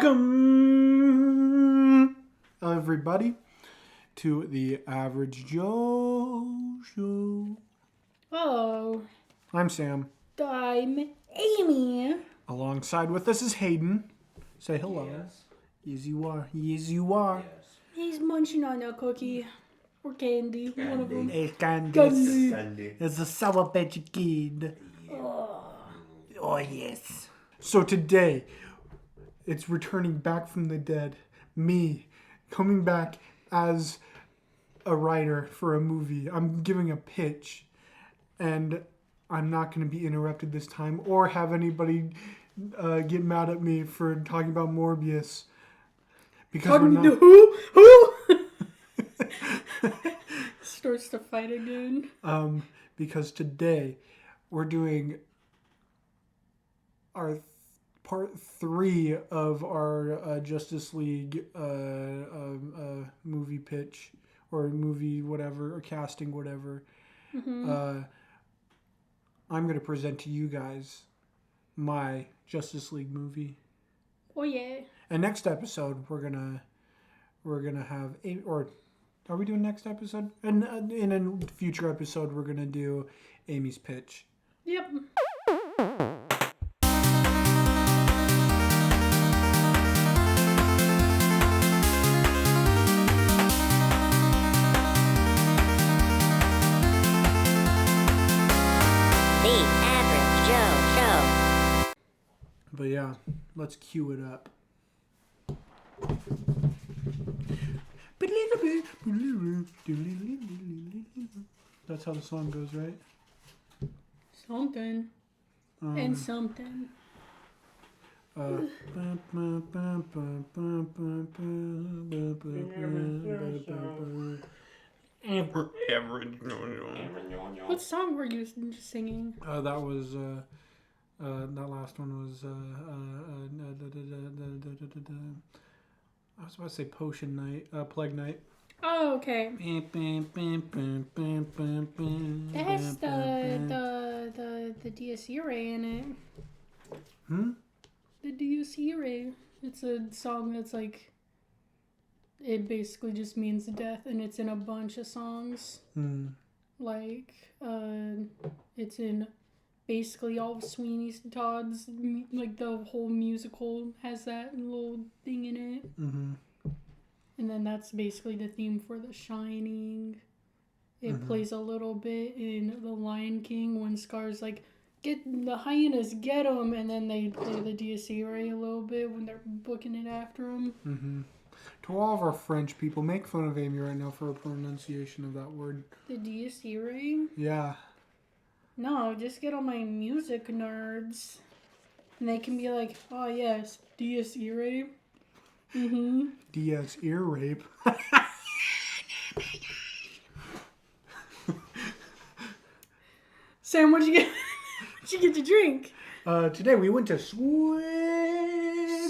Welcome, everybody, to the Average Joe Show. Hello. I'm Sam. I'm Amy. Alongside with us is Hayden. Say hello. Yes. Yes, you are. Yes, you are. Yes. He's munching on a cookie. Or candy. One of them. It's candy. Sunday. It's a Sour Patch Kid. Oh. Oh, yes. So today, it's returning back from the dead. Me, coming back as a writer for a movie. I'm giving a pitch, and I'm not going to be interrupted this time or have anybody get mad at me for talking about Morbius. Because we're not... Who? Starts to fight again. Because today we're doing our part 3 of our Justice League movie pitch or movie whatever or casting whatever. I'm going to present to you guys my Justice League movie. Oh yeah. And next episode we're gonna have or are we doing next episode? And in a future episode we're gonna do Amy's pitch. Yep. The Average Joe Show. But yeah, let's cue it up. That's how the song goes, right? Something. And something. What song were you singing? That was that last one was I was about to say Potion Night, Plague Night. Oh, okay. That's the Dies Irae in it. The Dies Irae. It's a song that's like, it basically just means death, and it's in a bunch of songs. Like, it's in basically all of Sweeney Todd's, like the whole musical has that little thing in it. And then that's basically the theme for The Shining. It plays a little bit in The Lion King when Scar's like, get the hyenas, get them, and then they play the Dies Irae a little bit when they're booking it after them. To all of our French people, make fun of Amy right now for her pronunciation of that word. The Dies Irae? Yeah. No, just get all my music nerds. And they can be like, oh yes, Dies Irae. DS ear rape. Sam, what'd you get? What'd you get to drink? Today we went to Swig.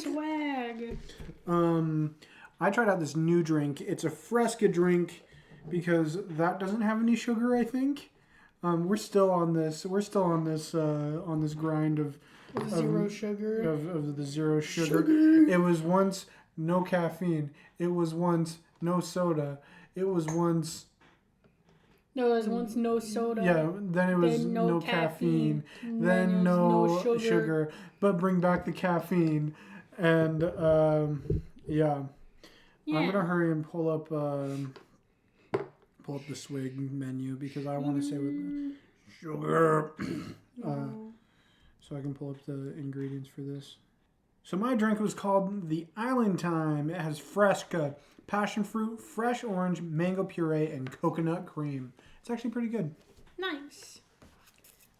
Swag. I tried out this new drink. It's a Fresca drink because that doesn't have any sugar, I think. We're still on this grind of Zero sugar. of the zero sugar. It was once no caffeine. It was once no soda. It was once No, it was once no soda. yeah. Then it was Then no no caffeine. caffeine. Then Then it was no no sugar. But bring back the caffeine. And yeah. I'm gonna hurry and pull up the Swig menu because I want to say with sugar. So I can pull up the ingredients for this. So my drink was called the Island Time. It has Fresca, passion fruit, fresh orange, mango puree, and coconut cream. It's actually pretty good. Nice.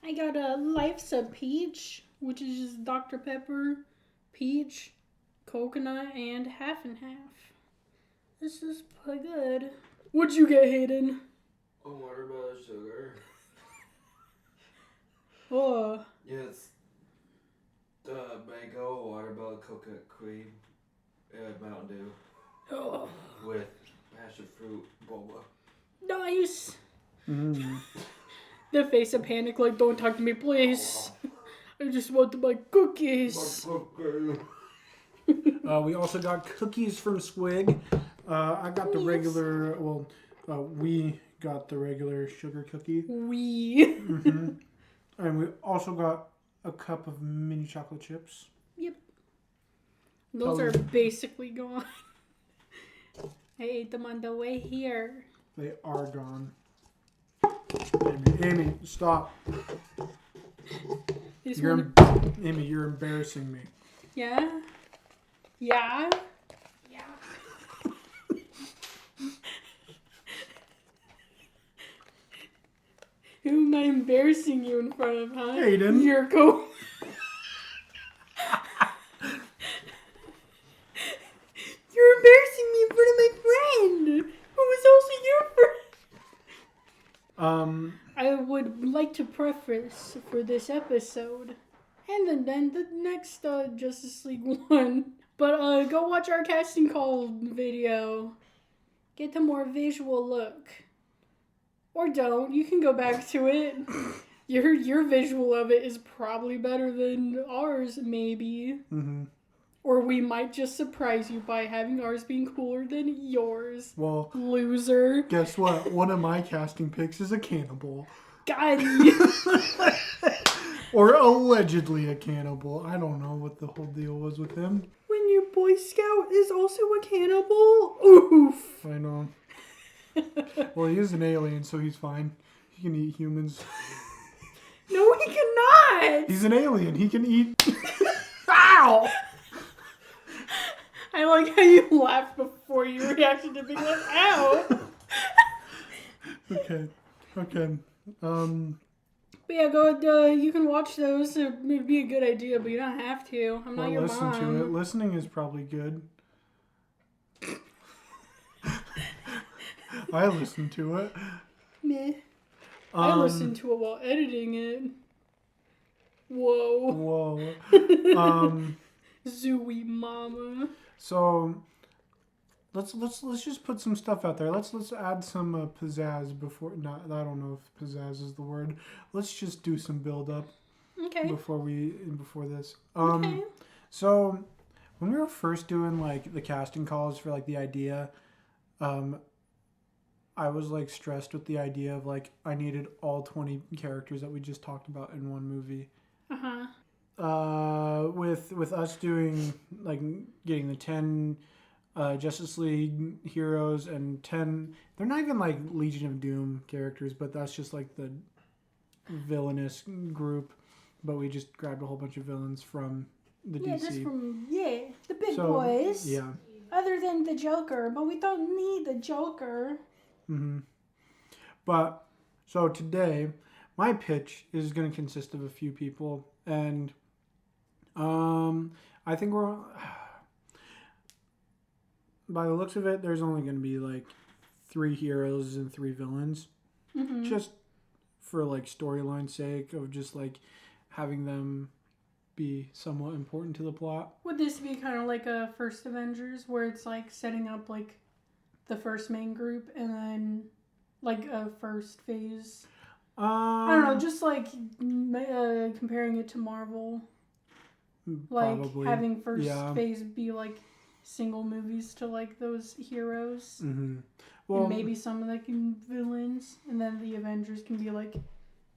I got a Life's a Peach, which is just Dr. Pepper, peach, coconut, and half and half. This is pretty good. What'd you get, Hayden? A watermelon sugar. Oh. Yes. Mango, watermelon, coconut cream, and Mountain Dew Oh. with passion fruit boba. Nice. The face of panic, like, don't talk to me, please. I just want my cookies. We also got cookies from Swig. I got the regular. Well, we got the regular sugar cookie. And we also got a cup of mini chocolate chips. Yep. Those are basically gone. I ate them on the way here. They are gone. Amy, stop. Amy, you're embarrassing me. Yeah? Yeah? Yeah. Who am I embarrassing you in front of, huh? Aiden. Yurko. You're embarrassing me in front of my friend, who was also your friend. I would like to preface for this episode, and then the next Justice League one. But go watch our casting call video. Get a more visual look. Or don't. You can go back to it. Your visual of it is probably better than ours, maybe. Or we might just surprise you by having ours being cooler than yours. Well, loser. Guess what? One of my casting picks is a cannibal. Got you. Or allegedly a cannibal. I don't know what the whole deal was with him. When your Boy Scout is also a cannibal? Oof. I know. Well, he is an alien, so he's fine. He can eat humans. No, he cannot. He's an alien. He can eat... Ow! I like how you laughed before you reacted to being like, ow. Okay. But yeah, go. You can watch those. It would be a good idea, but you don't have to. I'm not your listen mom. to it. Listening is probably good. I listen to it. Meh. I listen to it while editing it. Whoa. Zooey mama. So let's just put some stuff out there. Let's add some pizzazz before. Not I don't know if pizzazz is the word. Let's just do some build up. Okay. Before this. Okay. So when we were first doing like the casting calls for like the idea, I was like stressed with the idea of like I needed all 20 characters that we just talked about in one movie. With us doing like getting the 10 Justice League heroes and 10, they're not even like Legion of Doom characters, but that's just like the villainous group. But we just grabbed a whole bunch of villains from the DC. Just from the big boys. Yeah. Other than the Joker, but we don't need the Joker. But so today, my pitch is going to consist of a few people, and I think we're by the looks of it, there's only going to be like 3 heroes and 3 villains, just for like storyline's sake of just like having them be somewhat important to the plot. Would this be kind of like a first Avengers, where it's like setting up like the first main group and then like a first phase? I don't know, just like comparing it to Marvel. Like probably. having first phase be like single movies to like those heroes. Well, and maybe some of the villains, and then the Avengers can be like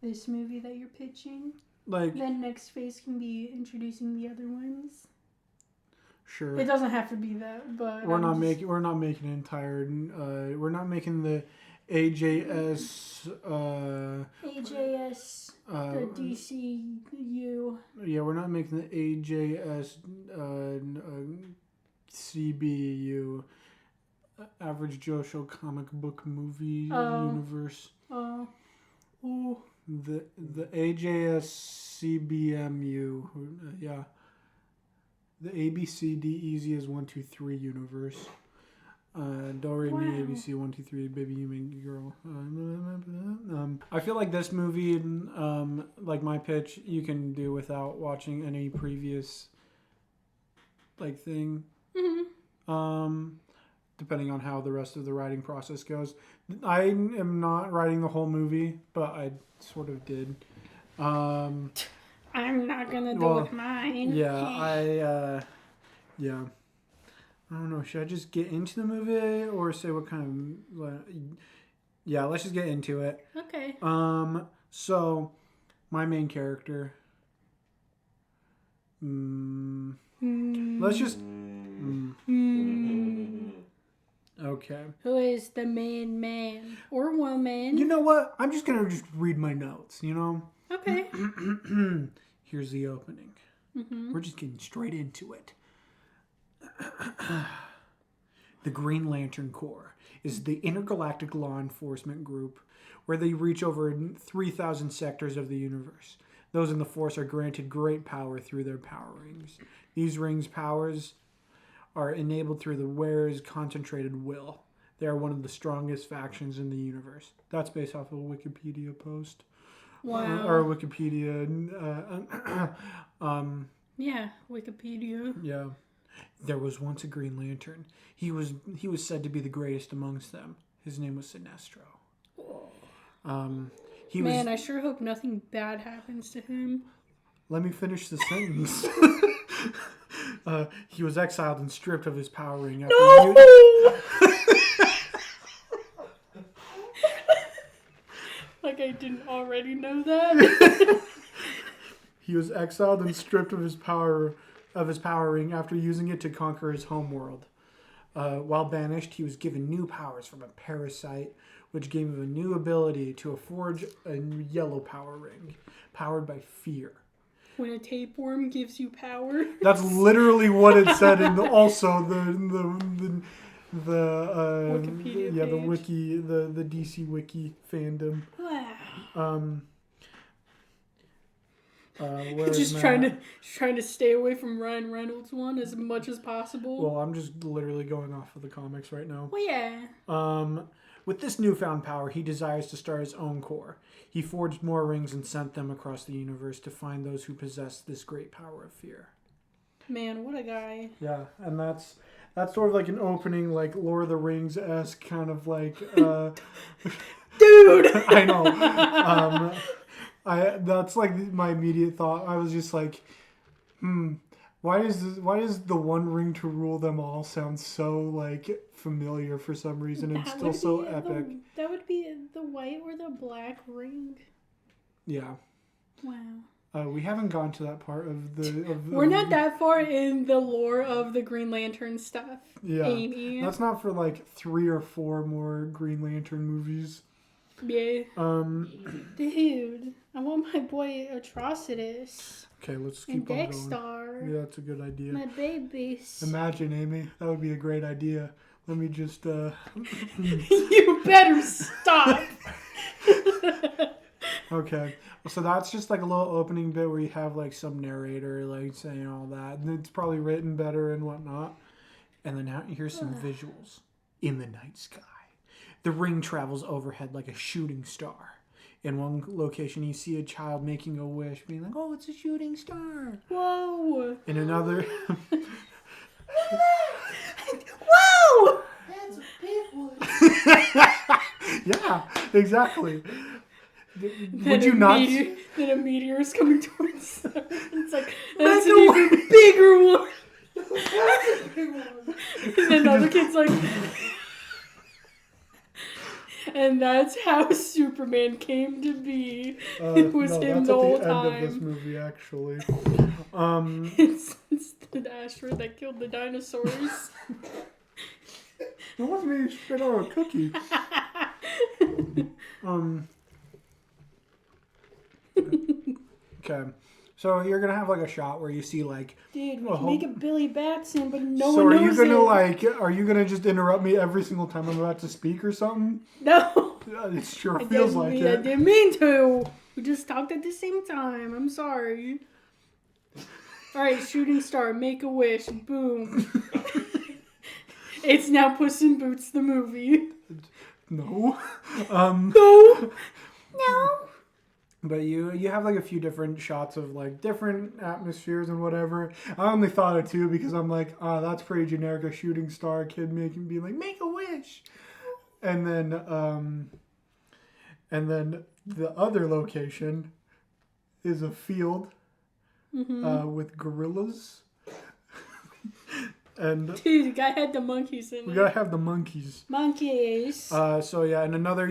this movie that you're pitching. Like then next phase can be introducing the other ones. Sure. It doesn't have to be that, but we're not making an entire we're not making the AJS the DCU. Yeah, we're not making the AJS CBU Average Joe Show comic book movie universe. The AJS CBMU. Yeah. The ABCD Easy as 1, 2, 3 universe. Do re mi ABC 1, 2, 3 baby you make girl. I feel like this movie, like my pitch, you can do without watching any previous like thing. Depending on how the rest of the writing process goes. I am not writing the whole movie, but I sort of did. I'm not gonna do it with mine. Yeah, I don't know. Should I just get into the movie or say what kind of? Yeah, let's just get into it. Okay. So my main character. Let's just. Okay. Who is the main man or woman? You know what? I'm just gonna just read my notes. Okay. Here's the opening. We're just getting straight into it. The Green Lantern Corps is the intergalactic law enforcement group where they reach over 3,000 sectors of the universe. Those in the Force are granted great power through their power rings. These rings' powers are enabled through the wearer's concentrated will. They are one of the strongest factions in the universe. That's based off of a Wikipedia post. Wow. Or Wikipedia. Yeah, Wikipedia. Yeah. There was once a Green Lantern. He was said to be the greatest amongst them. His name was Sinestro. I sure hope nothing bad happens to him. Let me finish the sentence. He was exiled and stripped of his power ring. Like I didn't already know that. He was exiled and stripped of his power ring after using it to conquer his homeworld. While banished, he was given new powers from a parasite, which gave him a new ability to forge a yellow power ring, powered by fear. When a tapeworm gives you power. That's literally what it said in the Wikipedia the page. wiki, the DC wiki fandom. Wow. Where Just am I trying at? to stay away from Ryan Reynolds one as much as possible. Well, I'm just literally going off of the comics right now. Well, yeah. With this newfound power, he desires to start his own corps. He forged more rings and sent them across the universe to find those who possess this great power of fear. Man, what a guy. Yeah, and that's sort of like an opening, like Lord of the Rings-esque kind of like. Dude! I know. That's like my immediate thought. I was just like, why does the one ring to rule them all sound so like familiar for some reason and still so epic? That would be the white or the black ring. Yeah. Wow. We haven't gone to that part of the. We're not that far in the lore of the Green Lantern stuff. Yeah. Amy. That's not for like 3 or 4 more Green Lantern movies. Yeah. Dude, I want my boy Atrocitus. Okay, let's And keep on going. Dexter. Yeah, that's a good idea. My babies. Imagine, Amy. That would be a great idea. Let me just. You better stop. Okay. So that's just like a little opening bit where you have like some narrator like saying all that. And it's probably written better and whatnot. And then now here's some visuals. In the night sky. The ring travels overhead like a shooting star. In one location, you see a child making a wish, being like, "Oh, it's a shooting star." Whoa. In another, Whoa! That's a big one. yeah, exactly. Then Would you not? Then a meteor is coming towards them. It's like, that's an even bigger one. That's a big one. And then the other kid's like... And that's how Superman came to be. It was him that's the whole at the time. end of this movie, actually. It's the asteroid that killed the dinosaurs. It wasn't me spit out a cookie. Okay, so you're gonna have like a shot where you see like. Dude, we a can whole- make a Billy Batson, but no So one are you knows gonna it. are you gonna just interrupt me every single time I'm about to speak or something? No. It sure I feels didn't like mean- I it. didn't mean to. We just talked at the same time. I'm sorry. Alright, shooting star, make a wish, boom. It's now Puss in Boots the movie. No. No. No. But you have like a few different shots of like different atmospheres and whatever. I only thought of 2 because I'm like, that's pretty generic. A shooting star kid being like, make a wish. And then the other location is a field with gorillas. And Dude, the guy had the monkeys in we it. gotta have the monkeys. Monkeys. So yeah, in another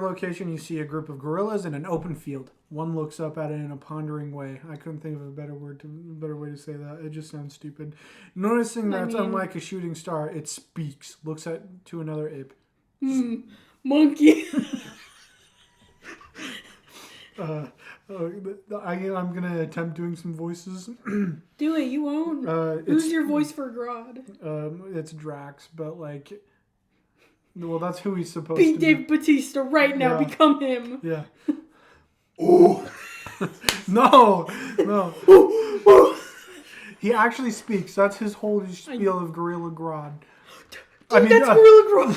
location you see a group of gorillas in an open field. One looks up at it in a pondering way. I couldn't think of a better way to say that. It just sounds stupid. Noticing that it's unlike a shooting star, it speaks. Looks to another ape. Monkey. I'm gonna attempt doing some voices. Do it, you won't. Who's your voice for Grodd? It's Drax, but like, well, that's who he's supposed Be to Dave Bautista right now. Yeah. Become him. be. Yeah. Oh no! He actually speaks. That's his whole spiel of Gorilla Grodd. Dude, that's Gorilla Grodd.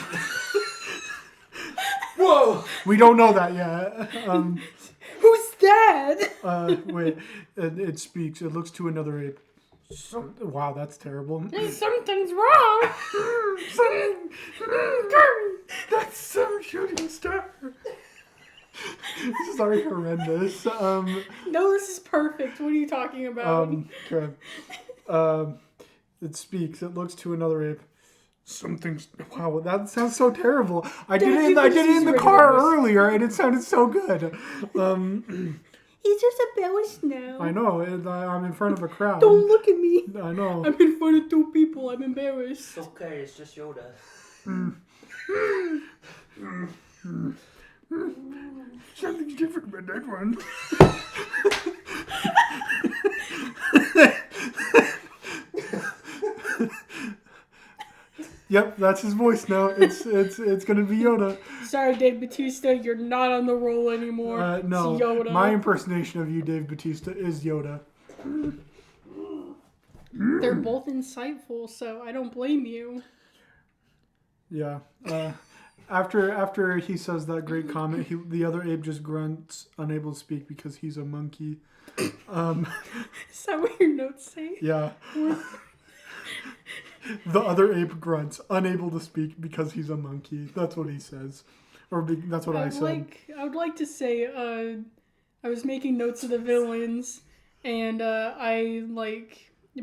Whoa! We don't know that yet. Who's that? Wait, it speaks. It looks to another ape. Wow, that's terrible. Something's wrong. That's some shooting star. This is already horrendous. No, this is perfect. What are you talking about? Okay. It speaks. It looks to another ape. Something's. Wow, that sounds so terrible. I did it in the car earlier, and it sounded so good. He's just embarrassed now. I know. I'm in front of a crowd. Don't look at me. I know. I'm in front of 2 people. I'm embarrassed. It's okay, it's just Yoda. Something's different about that one. Yep, that's his voice now. It's gonna be Yoda. Sorry, Dave Bautista, you're not on the roll anymore. No, It's Yoda. my impersonation of you, Dave Bautista, is Yoda. They're both insightful, so I don't blame you. Yeah. After he says that great comment, the other ape just grunts, unable to speak because he's a monkey. Is that what your notes say? Yeah. The other ape grunts, unable to speak because he's a monkey. That's what he says. That's what I said. I would like to say, I was making notes of the villains, and I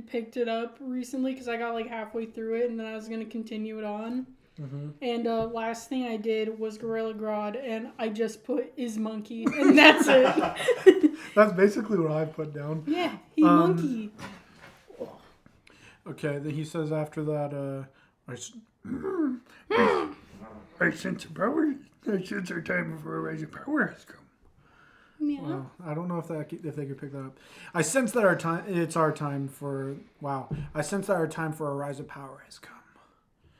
picked it up recently because I got halfway through it, and then I was gonna continue it on. Mm-hmm. And last thing I did was Gorilla Grodd, and I just put is monkey, and that's it. That's basically what I put down. Yeah, he monkey. Okay, then he says after that, I sense a power. I sense our time before a rise of power has come. Yeah. Wow, I don't know if they could pick that up. I sense that it's our time for. Wow, I sense that our time for a rise of power has come.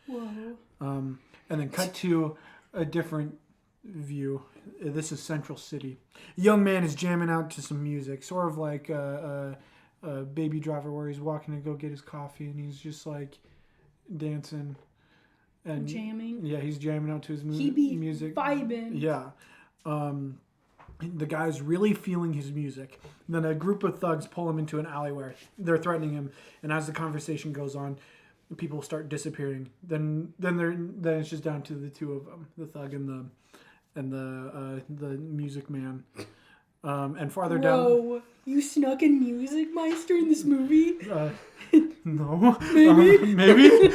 Whoa. And then cut to a different view. This is Central City. A young man is jamming out to some music, sort of like a Baby Driver, where he's walking to go get his coffee, and he's just dancing and Jamming. Yeah, he's jamming out to his He be music. vibing. Yeah. The guy's really feeling his music. And then a group of thugs pull him into an alleyway. They're threatening him, and as the conversation goes on, people start disappearing. Then it's just down to the two of them, the thug and the music man. And farther down. Whoa! You snuck in Music Meister in this movie? No. Maybe. Maybe.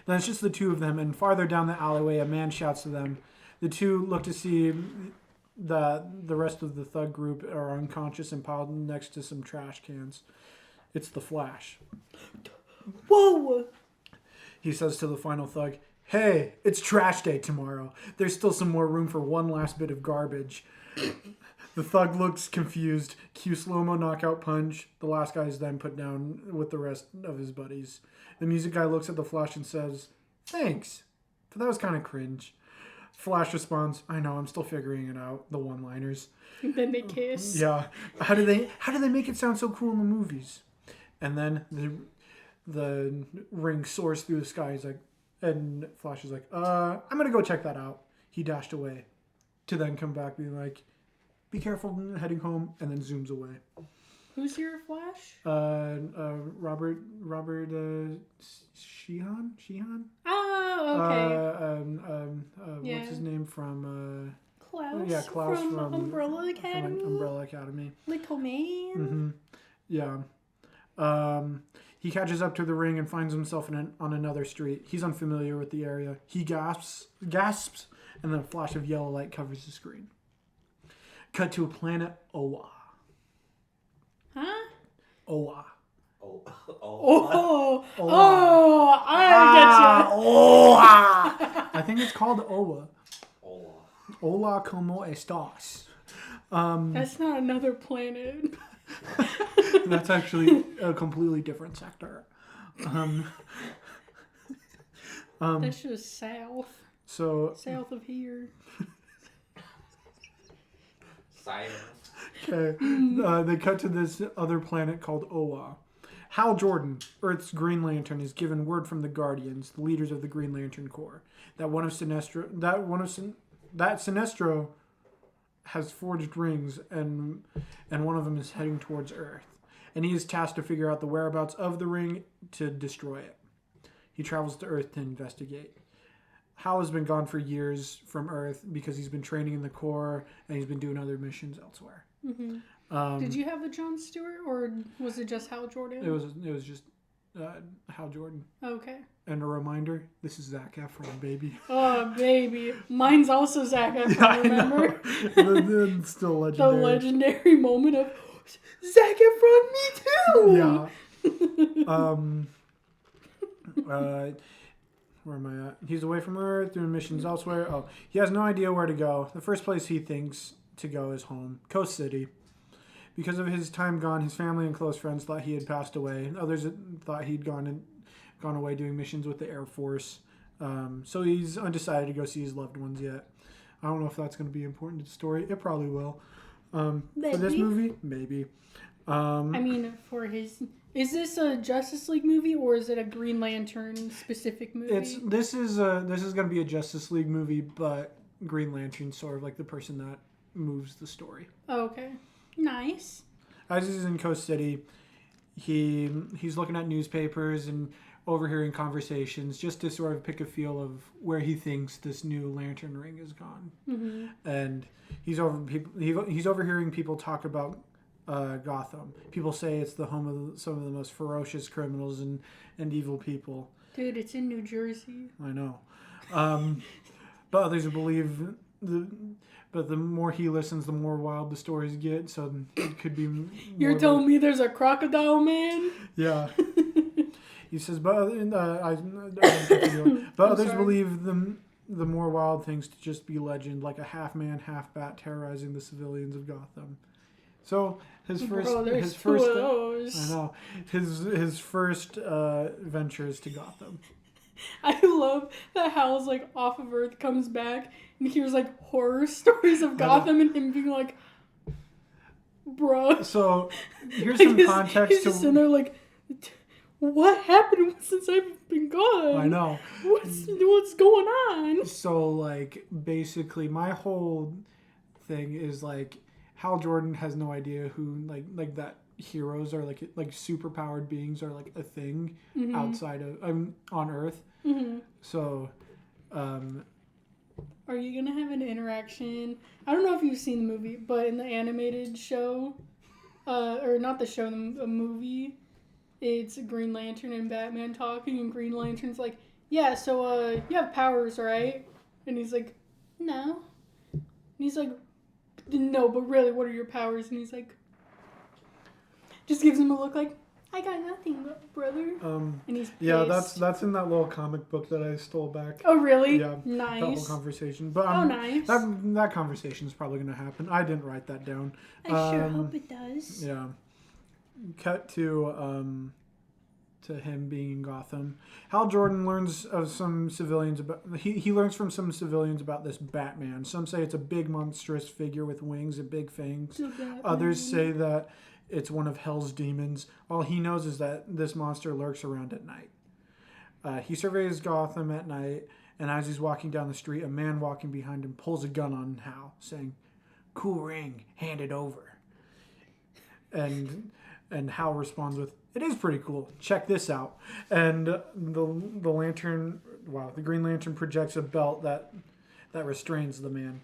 Then it's just the two of them, and farther down the alleyway, a man shouts to them. The two look to see the rest of the thug group are unconscious and piled next to some trash cans. It's the Flash. Whoa! He says to the final thug, "Hey, it's trash day tomorrow. There's still some more room for one last bit of garbage." The thug looks confused. Cue slow-mo knockout punch. The last guy is then put down with the rest of his buddies. The music guy looks at the Flash and says, "Thanks, but that was kind of cringe." Flash responds, "I know, I'm still figuring it out." The one-liners. And then they kiss. Yeah. How do they make it sound so cool in the movies? And then the ring soars through the sky. And Flash is like, I'm gonna go check that out. He dashed away, to then come back being like, "Be careful heading home," and then zooms away. Who's your Flash? Robert Sheehan? Oh, okay. What's his name from? Klaus. Yeah, Klaus from Umbrella Academy. Umbrella Academy. Little man. Mm-hmm. Yeah. He catches up to the ring and finds himself on another street. He's unfamiliar with the area. He gasps, and then a flash of yellow light covers the screen. Cut to a planet Oa. Huh? Oa. I Oa. I think it's called Oa. Hola. Hola, como estas? get you. That's not another planet. That's actually a completely different sector. That's just south. So South of here. Science. okay, they cut to this other planet called Oa. Hal Jordan, Earth's Green Lantern, is given word from the Guardians, the leaders of the Green Lantern Corps, that Sinestro has forged rings, and one of them is heading towards Earth, and he is tasked to figure out the whereabouts of the ring to destroy it. He travels to Earth to investigate. Hal has been gone for years from Earth because he's been training in the Corps and he's been doing other missions elsewhere. Mm-hmm. Did you have a Jon Stewart, or was it just Hal Jordan? It was just Hal Jordan. Okay. And a reminder, this is Zac Efron, baby. Oh, baby. Mine's also Zac Efron, remember? It's still The legendary. legendary moment of, Zac Efron, me too! Yeah. Where am I at? He's away from Earth, doing missions elsewhere. Oh, he has no idea where to go. The first place he thinks to go is home, Coast City. Because of his time gone, his family and close friends thought he had passed away. Others thought he'd gone away doing missions with the Air Force. So he's undecided to go see his loved ones yet. I don't know if that's going to be important to the story. It probably will. For this Maybe. movie, maybe. I mean, for his... Is this a Justice League movie, or is it a Green Lantern specific movie? This is going to be a Justice League movie, but Green Lantern's sort of like the person that moves the story. Okay. Nice. As he's in Coast City, he's looking at newspapers and overhearing conversations just to sort of pick a feel of where he thinks this new Lantern ring has gone. Mm-hmm. And he's overhearing people talk about Gotham. People say it's the home of some of the most ferocious criminals and evil people. Dude, it's in New Jersey. I know. But others believe but the more he listens, the more wild the stories get. So it could be. You're telling me there's a crocodile man? Yeah. He says, but others sorry. believe the more wild things to just be legend, like a half man, half bat terrorizing the civilians of Gotham. So his first, Bro, there's his two first, of those. I know his first ventures to Gotham. I love that Hal's like off of Earth, comes back and hears like horror stories of Gotham and him being like, bruh. So here's Like, some context he's just in there like, what happened since I've been gone? I know. What's going on? So like basically my whole thing is like Hal Jordan has no idea who like that heroes are like super powered beings are like a thing outside of on Earth. Mm-hmm. So Are you gonna have an interaction? I don't know if you've seen the movie, but in the animated show, or not the show, the movie, it's Green Lantern and Batman talking, and Green Lantern's like, yeah, so you have powers, right? And he's like, no. And he's like, no, but really, what are your powers? And he's like, just gives him a look like, I got nothing, brother. And he's pissed. yeah, that's in that little comic book that I stole back. Oh, really? Yeah, Nice. that whole conversation. But nice. that conversation is probably going to happen. I didn't write that down. I sure hope it does. Yeah. Cut to him being in Gotham. Hal Jordan learns of some civilians about he learns from some civilians about this Batman. Some say it's a big monstrous figure with wings and big fangs. Others say that it's one of Hell's demons. All he knows is that this monster lurks around at night. He surveys Gotham at night, and as he's walking down the street, a man walking behind him pulls a gun on Hal, saying, "Cool ring, hand it over." And Hal responds with, "It is pretty cool. Check this out." And the Green Lantern projects a belt that restrains the man.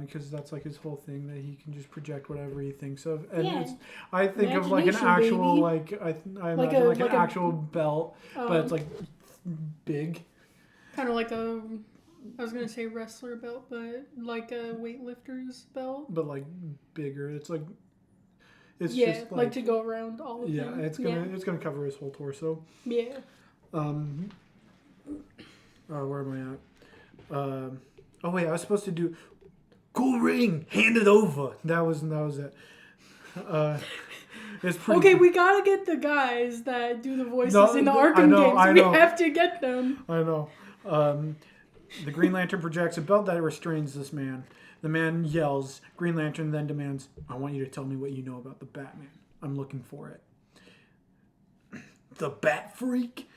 because that's like his whole thing, that he can just project whatever he thinks of. And Yeah. it's, I think of like an Imagination, actual, baby. like, I Like imagine a- like like an a- actual belt, but it's like big. Kind of like a, I was gonna say wrestler belt, but like a weightlifter's belt. But like bigger. It's like, it's Yeah, just like to go around all of them. it's gonna cover his whole torso. Yeah. Where am I at? Oh wait, I was supposed to do cool ring, hand it over. That was it. It's pretty. Okay, we gotta get the guys that do the voices No, in the I Arkham know, games. I We know. have to get them. I know. The Green Lantern projects a belt that restrains this man. The man yells. Green Lantern then demands, "I want you to tell me what you know about the Batman. I'm looking for it." The Bat Freak?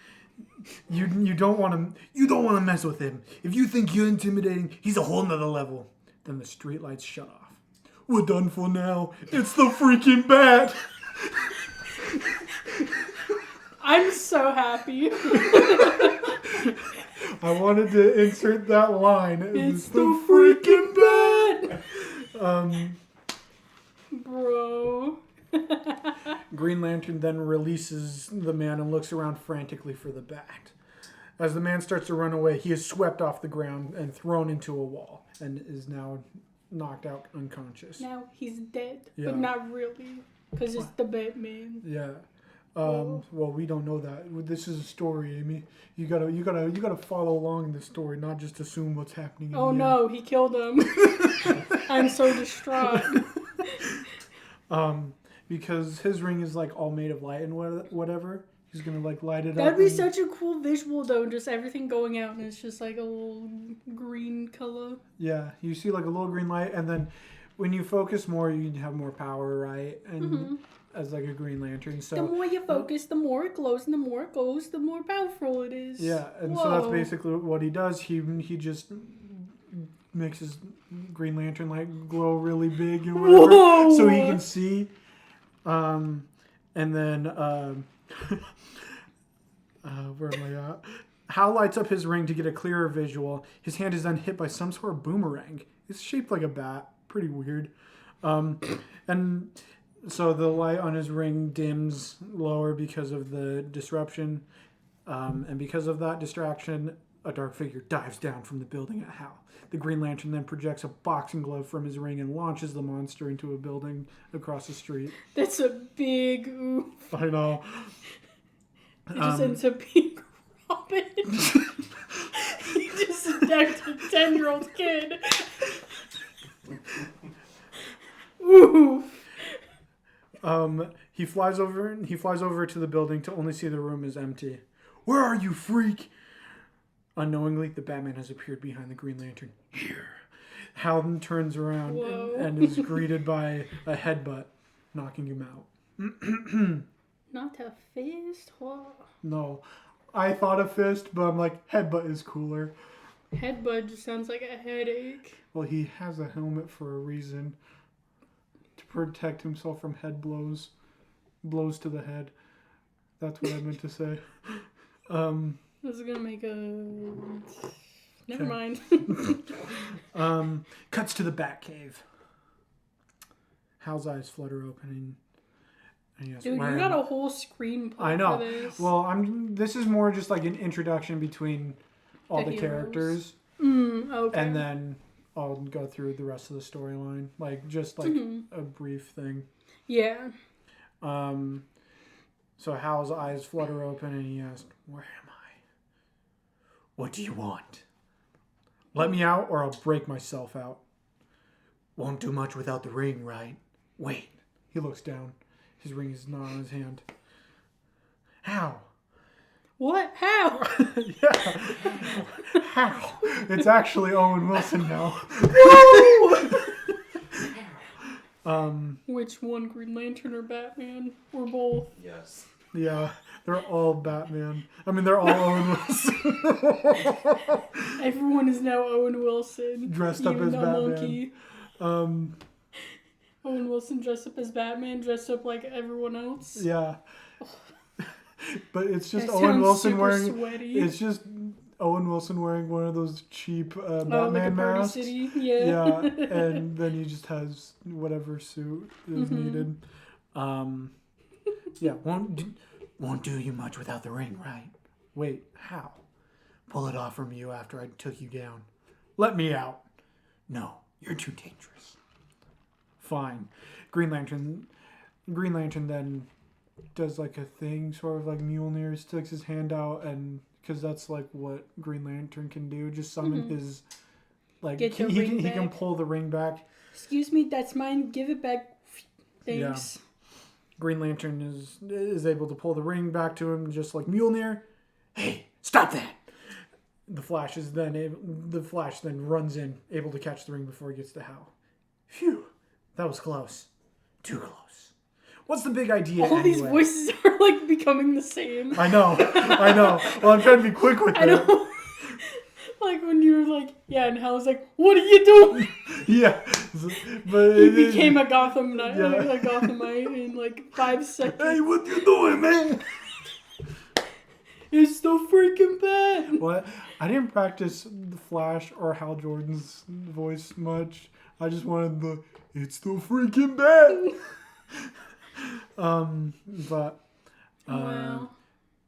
You don't want to mess with him. If you think you're intimidating, he's a whole nother level. Then the streetlights shut off. We're done for now. It's the freaking Bat. I'm so happy. I wanted to insert that line. It's the freaking Bat! Bro. Green Lantern then releases the man and looks around frantically for the Bat. As the man starts to run away, he is swept off the ground and thrown into a wall and is now knocked out unconscious. Now he's dead, Yeah. but not really, because it's the Batman. Yeah. Well, we don't know that. This is a story, Amy. You gotta follow along in the story, not just assume what's happening. Oh no, he killed him. I'm so distraught. Because his ring is like all made of light and whatever. He's gonna like light it up. That'd be and- such a cool visual though, just everything going out and it's just like a little green color. Yeah, you see like a little green light, and then when you focus more, you have more power, right? And as like a Green Lantern, so The more you focus, the more it glows, and the more it glows, the more powerful it is. yeah, and Whoa. so that's basically what he does. He just makes his Green Lantern light glow really big and whatever, Whoa. so he can see. And then where am I at? Hal lights up his ring to get a clearer visual. His hand is then hit by some sort of boomerang. It's shaped like a bat. Pretty weird. And so the light on his ring dims lower because of the disruption. And because of that distraction, a dark figure dives down from the building at Hal. The Green Lantern then projects a boxing glove from his ring and launches the monster into a building across the street. That's a big oof. I know. It just ends up being Robin. He just attacked a 10-year-old kid. Ooh. He flies over to the building to only see the room is empty. Where are you, freak? Unknowingly, the Batman has appeared behind the Green Lantern. Here. Hal then turns around Whoa. and is greeted by a headbutt, knocking him out. Not a fist. Whoa. No, I thought a fist, but I'm like, headbutt is cooler. Headbutt just sounds like a headache. Well, he has a helmet for a reason. To protect himself from head blows. Blows to the head. That's what I meant to say. This is gonna make a... Never Okay. mind. Cuts to the Batcave. Hal's eyes flutter open and he asks, Dude, "Where you am got a whole screenplay I know. for this. Well, this is more just like an introduction between all The the heroes. characters, Okay. and then I'll go through the rest of the storyline, like just like a brief thing. Yeah. So Hal's eyes flutter open and he asks, "Where am I? What do you want? Let me out or I'll break myself out. Won't do much without the ring, right? Wait." He looks down. His ring is not on his hand. How? What? How? Yeah. How? It's actually Owen Wilson now. Which one, Green Lantern or Batman? Or both? Yes. Yeah, they're all Batman. I mean, they're all Owen Wilson. Everyone is now Owen Wilson. Dressed up even as the Batman. Monkey. Owen Wilson dressed up as Batman, dressed up like everyone else. Yeah. But it's just That Owen sounds Wilson super wearing. sweaty. It's just Owen Wilson wearing one of those cheap Batman like a Party masks. City. Yeah. Yeah, and then he just has whatever suit is needed. Yeah, won't do you much without the ring, right? Wait, how? Pull it off from you after I took you down. Let me out. No, you're too dangerous. Fine. Green Lantern then does like a thing, sort of like Mjolnir, sticks his hand out, and because that's like what Green Lantern can do, just summon his like Get the he ring can back. pull the ring back. Excuse me, that's mine. Give it back. Thanks. Green Lantern is able to pull the ring back to him, just like Mjolnir. Hey, stop that! The Flash then runs in, able to catch the ring before he gets to Hal. Phew, that was close. Too close. What's the big idea? All these voices are like becoming the same. I know. Well, I'm trying to be quick with it. I know. Like when you were like, yeah, and Hal's like, what are you doing? Yeah, but He became a Gotham Knight, Yeah. a Gothamite in like 5 seconds. Hey, what you doing, man? It's so freaking bad. What? I didn't practice the Flash or Hal Jordan's voice much. I just wanted the "it's so freaking bad." But Wow.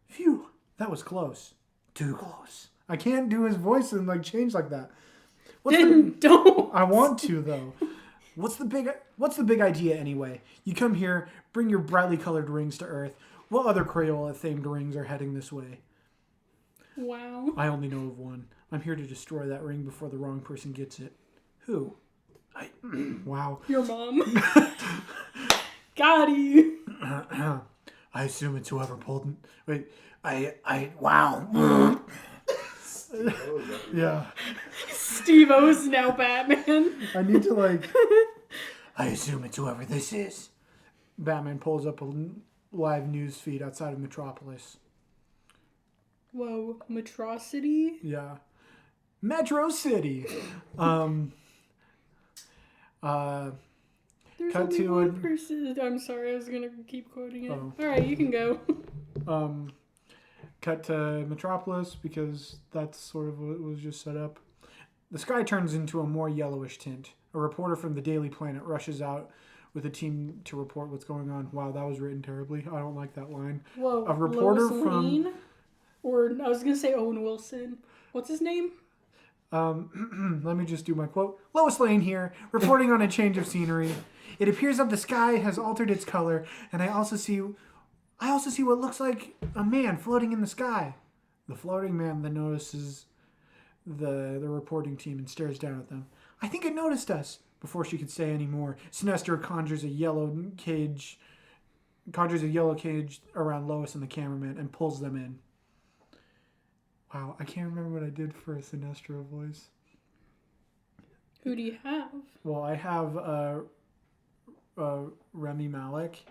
phew, that was close. Too close. I can't do his voice and like change like that. Don't. I want to though. What's the big idea anyway? You come here, bring your brightly colored rings to Earth. What other Crayola themed rings are heading this way? Wow. I only know of one. I'm here to destroy that ring before the wrong person gets it. Who? Wow. Your mom. Got you. I assume it's whoever pulled it. Wait, wow. Yeah. Steve-O's now Batman. I need to like, I assume it's whoever this is. Batman pulls up a live news feed outside of Metropolis. Whoa, Metrocity? Yeah. Metro City. There's Cut only to one a- person. I'm sorry, I was gonna keep quoting it. Oh. Alright, you can go. Cut to Metropolis because that's sort of what was just set up. The sky turns into a more yellowish tint. A reporter from the Daily Planet rushes out with a team to report what's going on. Wow, that was written terribly. I don't like that line. Whoa, A reporter Lois from- Lane? Or, I was gonna say Owen Wilson. What's his name? Let me just do my quote. Lois Lane here, reporting on a change of scenery. It appears that the sky has altered its color, and I also see what looks like a man floating in the sky. The floating man then notices the reporting team and stares down at them. I think it noticed us. Before she could say any more, Sinestro conjures a yellow cage around Lois and the cameraman and pulls them in. Wow, I can't remember what I did for a Sinestro voice. Who do you have? Well, I have Remy Malek.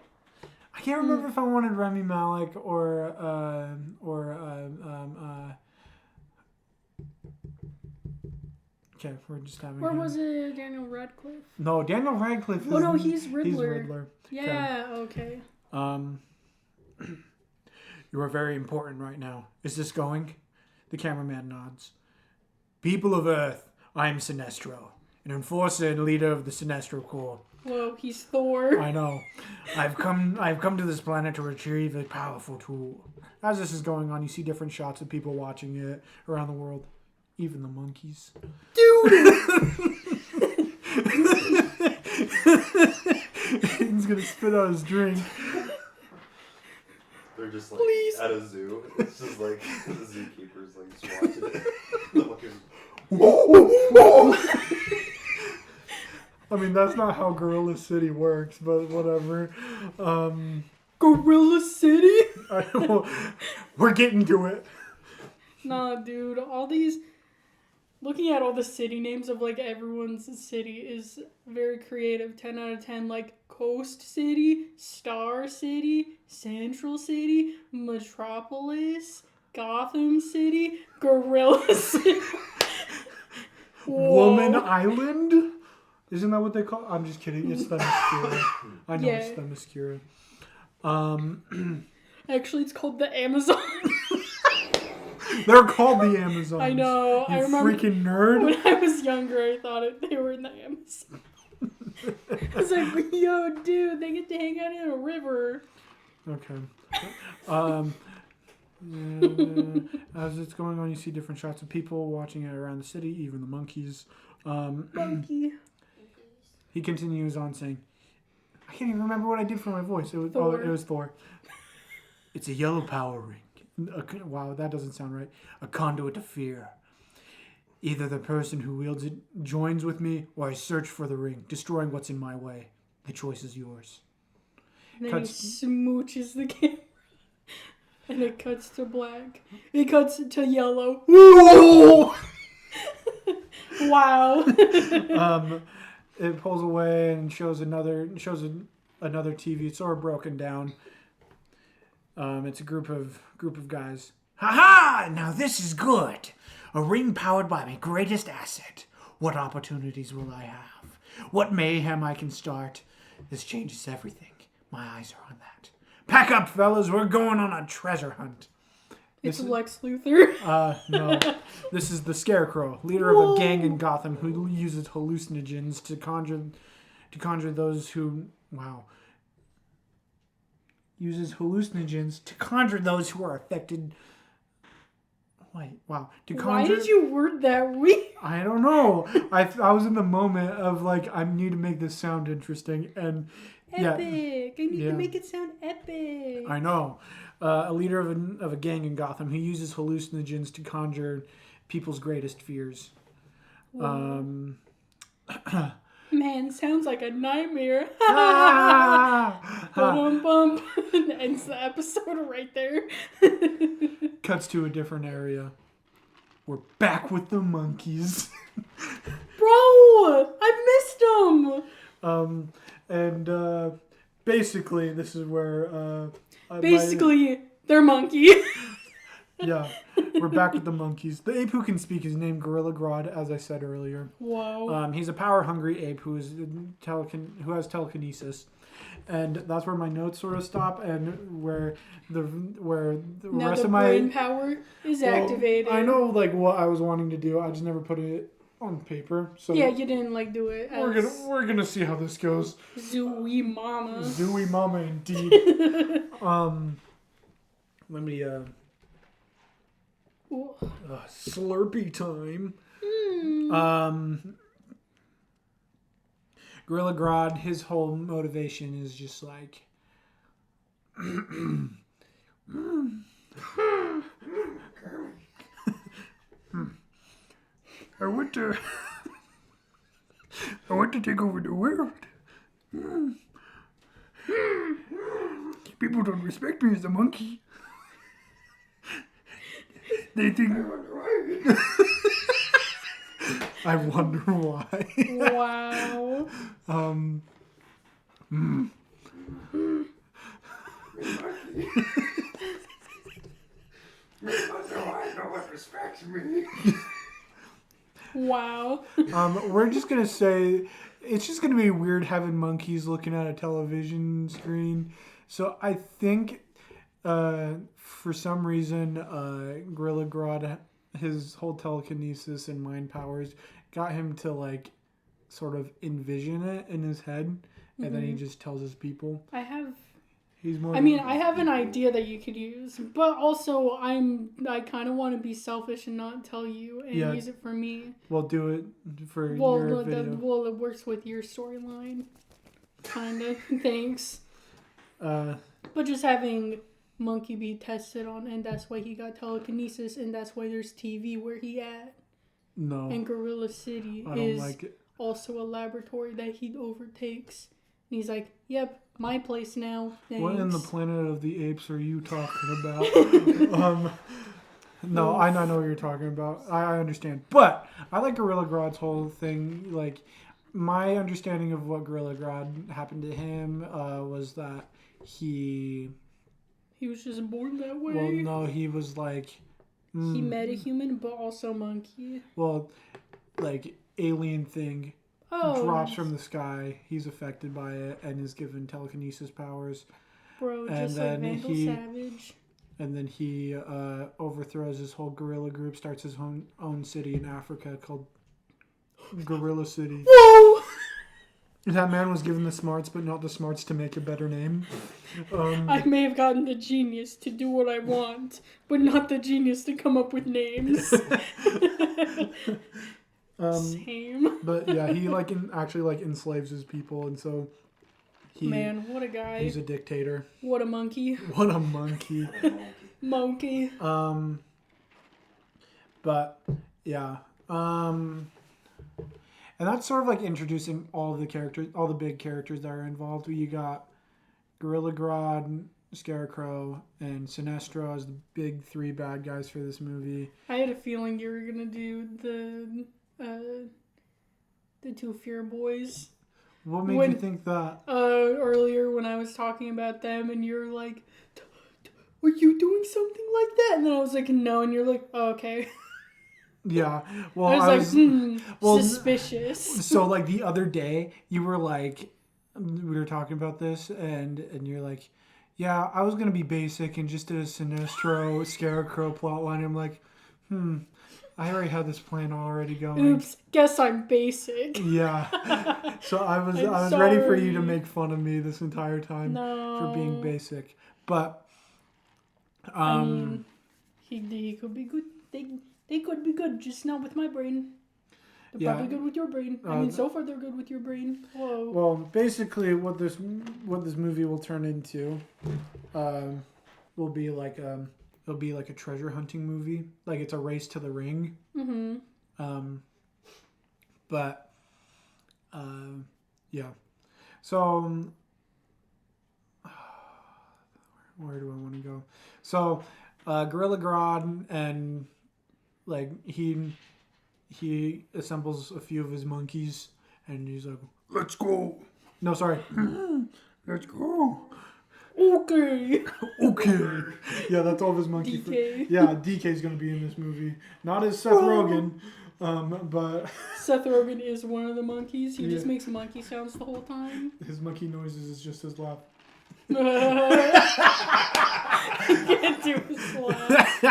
I can't remember if I wanted Remy Malek or okay, we're just having. Or was it Daniel Radcliffe? No, Daniel Radcliffe. Oh, no, he's Riddler. He's Riddler. Yeah, okay. You are very important right now. Is this going? The cameraman nods. People of Earth, I am Sinestro, an enforcer and leader of the Sinestro Corps. Whoa, he's Thor. I know. I've come to this planet to retrieve a powerful tool. As this is going on, you see different shots of people watching it around the world. Even the monkeys. Dude! He's gonna spit out his drink. They're just like Please. at a zoo. It's just like the zookeeper's like just watching it. The monkeys. I mean, that's not how Gorilla City works, but whatever. Gorilla City? We're getting to it. Nah, dude, all these... Looking at all the city names of, like, everyone's city is very creative. 10 out of 10, like, Coast City, Star City, Central City, Metropolis, Gotham City, Gorilla City. Woman Whoa. Island? Isn't that what they call it? I'm just kidding. It's Themyscira. I know Yeah. it's Themyscira. Actually, it's called the Amazon. They're called the Amazons. I know. You I remember freaking nerd. when I was younger, I thought they were in the Amazon. I was like, yo, dude, they get to hang out in a river. Okay. As it's going on, you see different shots of people watching it around the city, even the monkeys. Monkey. He continues on saying, I can't even remember what I did for my voice. It was Thor. it was Thor. It's a yellow power ring. Wow, that doesn't sound right. A conduit of fear. Either the person who wields it joins with me, or I search for the ring, destroying what's in my way. The choice is yours. And then Cuts- he smooches the camera. And it cuts to black. It cuts to yellow. Whoa! Wow. It pulls away and shows another TV. It's sort of broken down. It's a group of guys. Ha ha! Now this is good. A ring powered by my greatest asset. What opportunities will I have? What mayhem I can start? This changes everything. My eyes are on that. Pack up, fellas. We're going on a treasure hunt. It's Lex Luthor. No. This is the Scarecrow, leader of a gang in Gotham who uses hallucinogens to conjure those who... Wow. Uses hallucinogens to conjure those who are affected... Wait, wow. To Why conjure... did you word that weird? I don't know. I was in the moment of, like, I need to make this sound interesting, and... Yeah, Epic. I need Yeah. to make it sound epic. I know. A leader of a gang in Gotham who uses hallucinogens to conjure people's greatest fears. Man, sounds like a nightmare. Bum, bum. And ends the episode right there. Cuts to a different area. We're back with the monkeys. Bro, I missed them. And basically, this is where... Basically, they're monkey. yeah, we're back with the monkeys. The ape who can speak is named Gorilla Grodd, as I said earlier. Wow. He's a power-hungry ape who has telekinesis, and that's where my notes sort of stop, and where the Now rest the of my brain power is activated. I know like what I was wanting to do. I just never put it on paper. So Yeah, you didn't like do it. we're gonna see how this goes. Zooey mama. Zooey mama indeed. Let me Slurpee time. Gorilla Grodd, his whole motivation is just like I want to take over the world. People don't respect me as a monkey. They think I wonder why. Wow. No one respects me. Wow. We're just gonna say it's just gonna be weird having monkeys looking at a television screen. So I think, for some reason, Gorilla Grodd, his whole telekinesis and mind powers got him to like sort of envision it in his head, and then he just tells his people. He's more. I mean, I have an idea that you could use, but also I kind of want to be selfish and not tell you and use it for me. We'll do it for your video. It works with your storyline, kind of. Thanks. But just having Monkey be tested on, and that's why he got telekinesis, and that's why there's TV where he at. No. And Gorilla City is also a laboratory that he overtakes. And he's like, yep, my place now. Thanks. What in the Planet of the Apes are you talking about? No, I know what you're talking about. I understand. But I like Gorilla Grodd's whole thing. Like, my understanding of what Gorilla Grodd happened to him was that he was just born that way. Well, no, he was like... he met a human, but also monkey. Well, like, alien thing. Drops from the sky. He's affected by it and is given telekinesis powers. Bro, and just like Vandal Savage. and then he overthrows his whole guerrilla group, starts his own city in Africa called Gorilla City. Whoa! That man was given the smarts, but not the smarts to make a better name. I may have gotten the genius to do what I want, but not the genius to come up with names. Same. But yeah, he actually enslaves his people, and so Man, what a guy. he's a dictator. What a monkey. What a monkey. Monkey. But yeah. And that's sort of like introducing all of the characters, all the big characters that are involved. You got Gorilla Grodd, Scarecrow, and Sinestro as the big three bad guys for this movie. I had a feeling you were gonna do the two Fear Boys. What made you think that? Earlier when I was talking about them, and you're like, "Were you doing something like that?" And then I was like, "No," and you're like, oh, "Okay." Yeah. Well, I was suspicious. So like the other day, you were like, we were talking about this, and you're like, yeah, I was gonna be basic and just did a Sinestro Scarecrow plotline. I'm like, I already had this plan already going. Oops, guess I'm basic. Yeah. So I was sorry. ready for you to make fun of me this entire time for being basic. But I mean, he could be good. They could be good, just not with my brain. They're probably good with your brain. I mean, so far they're good with your brain. Whoa. Well, basically, what this movie will turn into, will be like it'll be like a treasure hunting movie. Like it's a race to the ring. Mm-hmm. But, yeah. So, where do I want to go? So, Gorilla Grodd and like he assembles a few of his monkeys and he's like, "Let's go." No, sorry. Let's go. Okay. Okay. Yeah, that's all of his monkey. DK. Yeah, DK's gonna be in this movie. Not as Seth Rogen, but Seth Rogen is one of the monkeys. He just makes monkey sounds the whole time. his monkey noises is just his laugh. He can't do his laugh.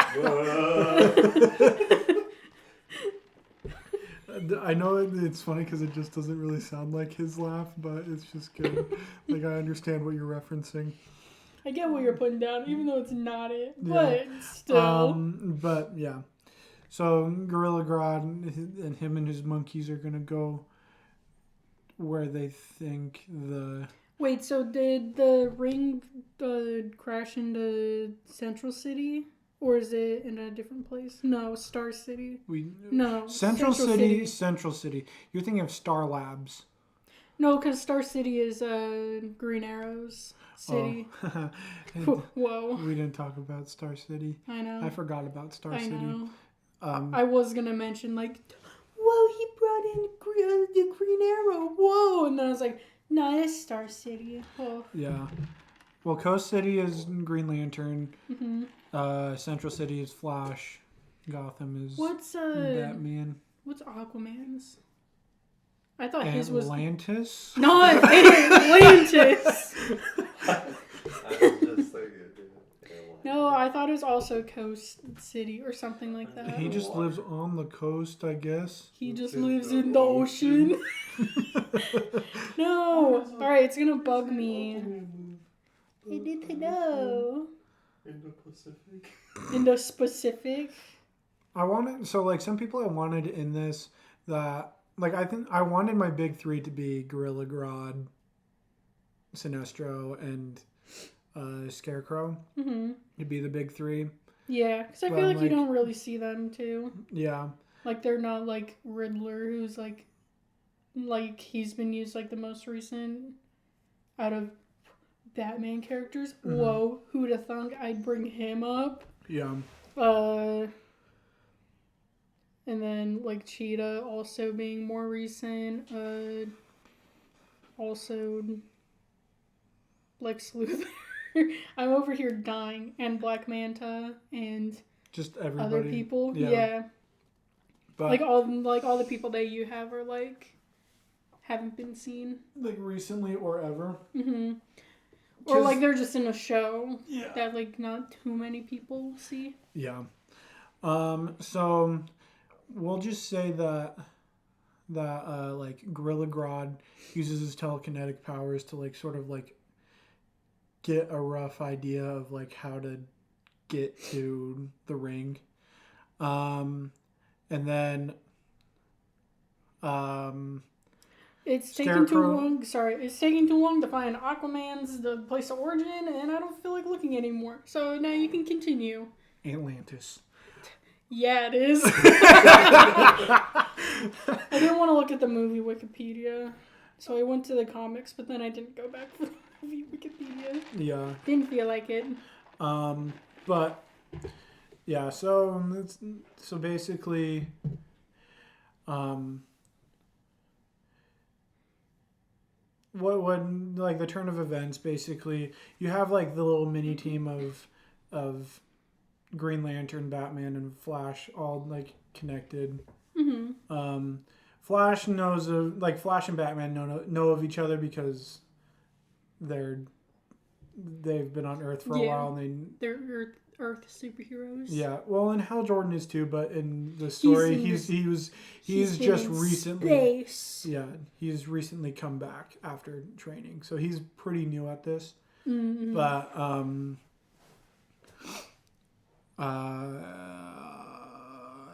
I know it's funny because it just doesn't really sound like his laugh, but it's just good. Like I understand what you're referencing. I get what you're putting down, even though it's not it. But still. But yeah. So Gorilla Grodd and him and his monkeys are gonna go where they think the. Wait, so did the ring crash into Central City? Or is it in a different place? No, Star City. No. Central City. Central City. You're thinking of Star Labs. No, because Star City is Green Arrow's city. Oh. Whoa. We didn't talk about Star City. I know. I forgot about Star City. Know. I was going to mention, like, whoa, he brought in the Green Arrow. Whoa. And then I was like, no, it's Star City. Oh. Yeah. Well, Coast City is Green Lantern. Mm-hmm. Central City is Flash. Gotham is Batman. What's Aquaman's? I thought his was Atlantis. Not Atlantis. I was just thinking. No, I thought it was also Coast City or something like that. He just lives on the coast, I guess. He just lives in the ocean. No. All right, it's gonna bug me. I need to know. In the Pacific. In the Pacific. I wanted some people I wanted in this that I think I wanted my big three to be Gorilla Grodd, Sinestro, and Scarecrow. Mm-hmm. To be the big three. Yeah, because I feel like you don't really see them too. Yeah. Like they're not like Riddler, who's like he's been used like the most recent out of Batman characters. Mm-hmm. Whoa, who'da thunk I'd bring him up? Yeah. And then like Cheetah also being more recent. Also Lex Luthor. I'm over here dying, and Black Manta and just everybody. Other people. Yeah. But all the people that you have are like haven't been seen like recently or ever. Mm-hmm. Or like they're just in a show Yeah. that like not too many people see. Yeah. So we'll just say that like Gorilla Grodd uses his telekinetic powers to like sort of like get a rough idea of like how to get to the ring. And then It's taking too Scarecrow. long. Sorry, it's taking too long to find Aquaman's the place of origin, and I don't feel like looking anymore. So now you can continue. Atlantis. Yeah, it is. I didn't want to look at the movie Wikipedia, so I went to the comics, but then I didn't go back for the movie Wikipedia. Yeah. Didn't feel like it. But yeah, so basically, what like the turn of events, basically you have like the little mini team of Green Lantern, Batman, and Flash all like connected. Mm-hmm. Flash knows of like Flash and Batman know of each other because they've been on Earth for a while, and they're Earth superheroes. yeah, well, and Hal Jordan is too, but in the story, he's just recently, space. yeah, he's recently come back after training, so he's pretty new at this. Mm-hmm. But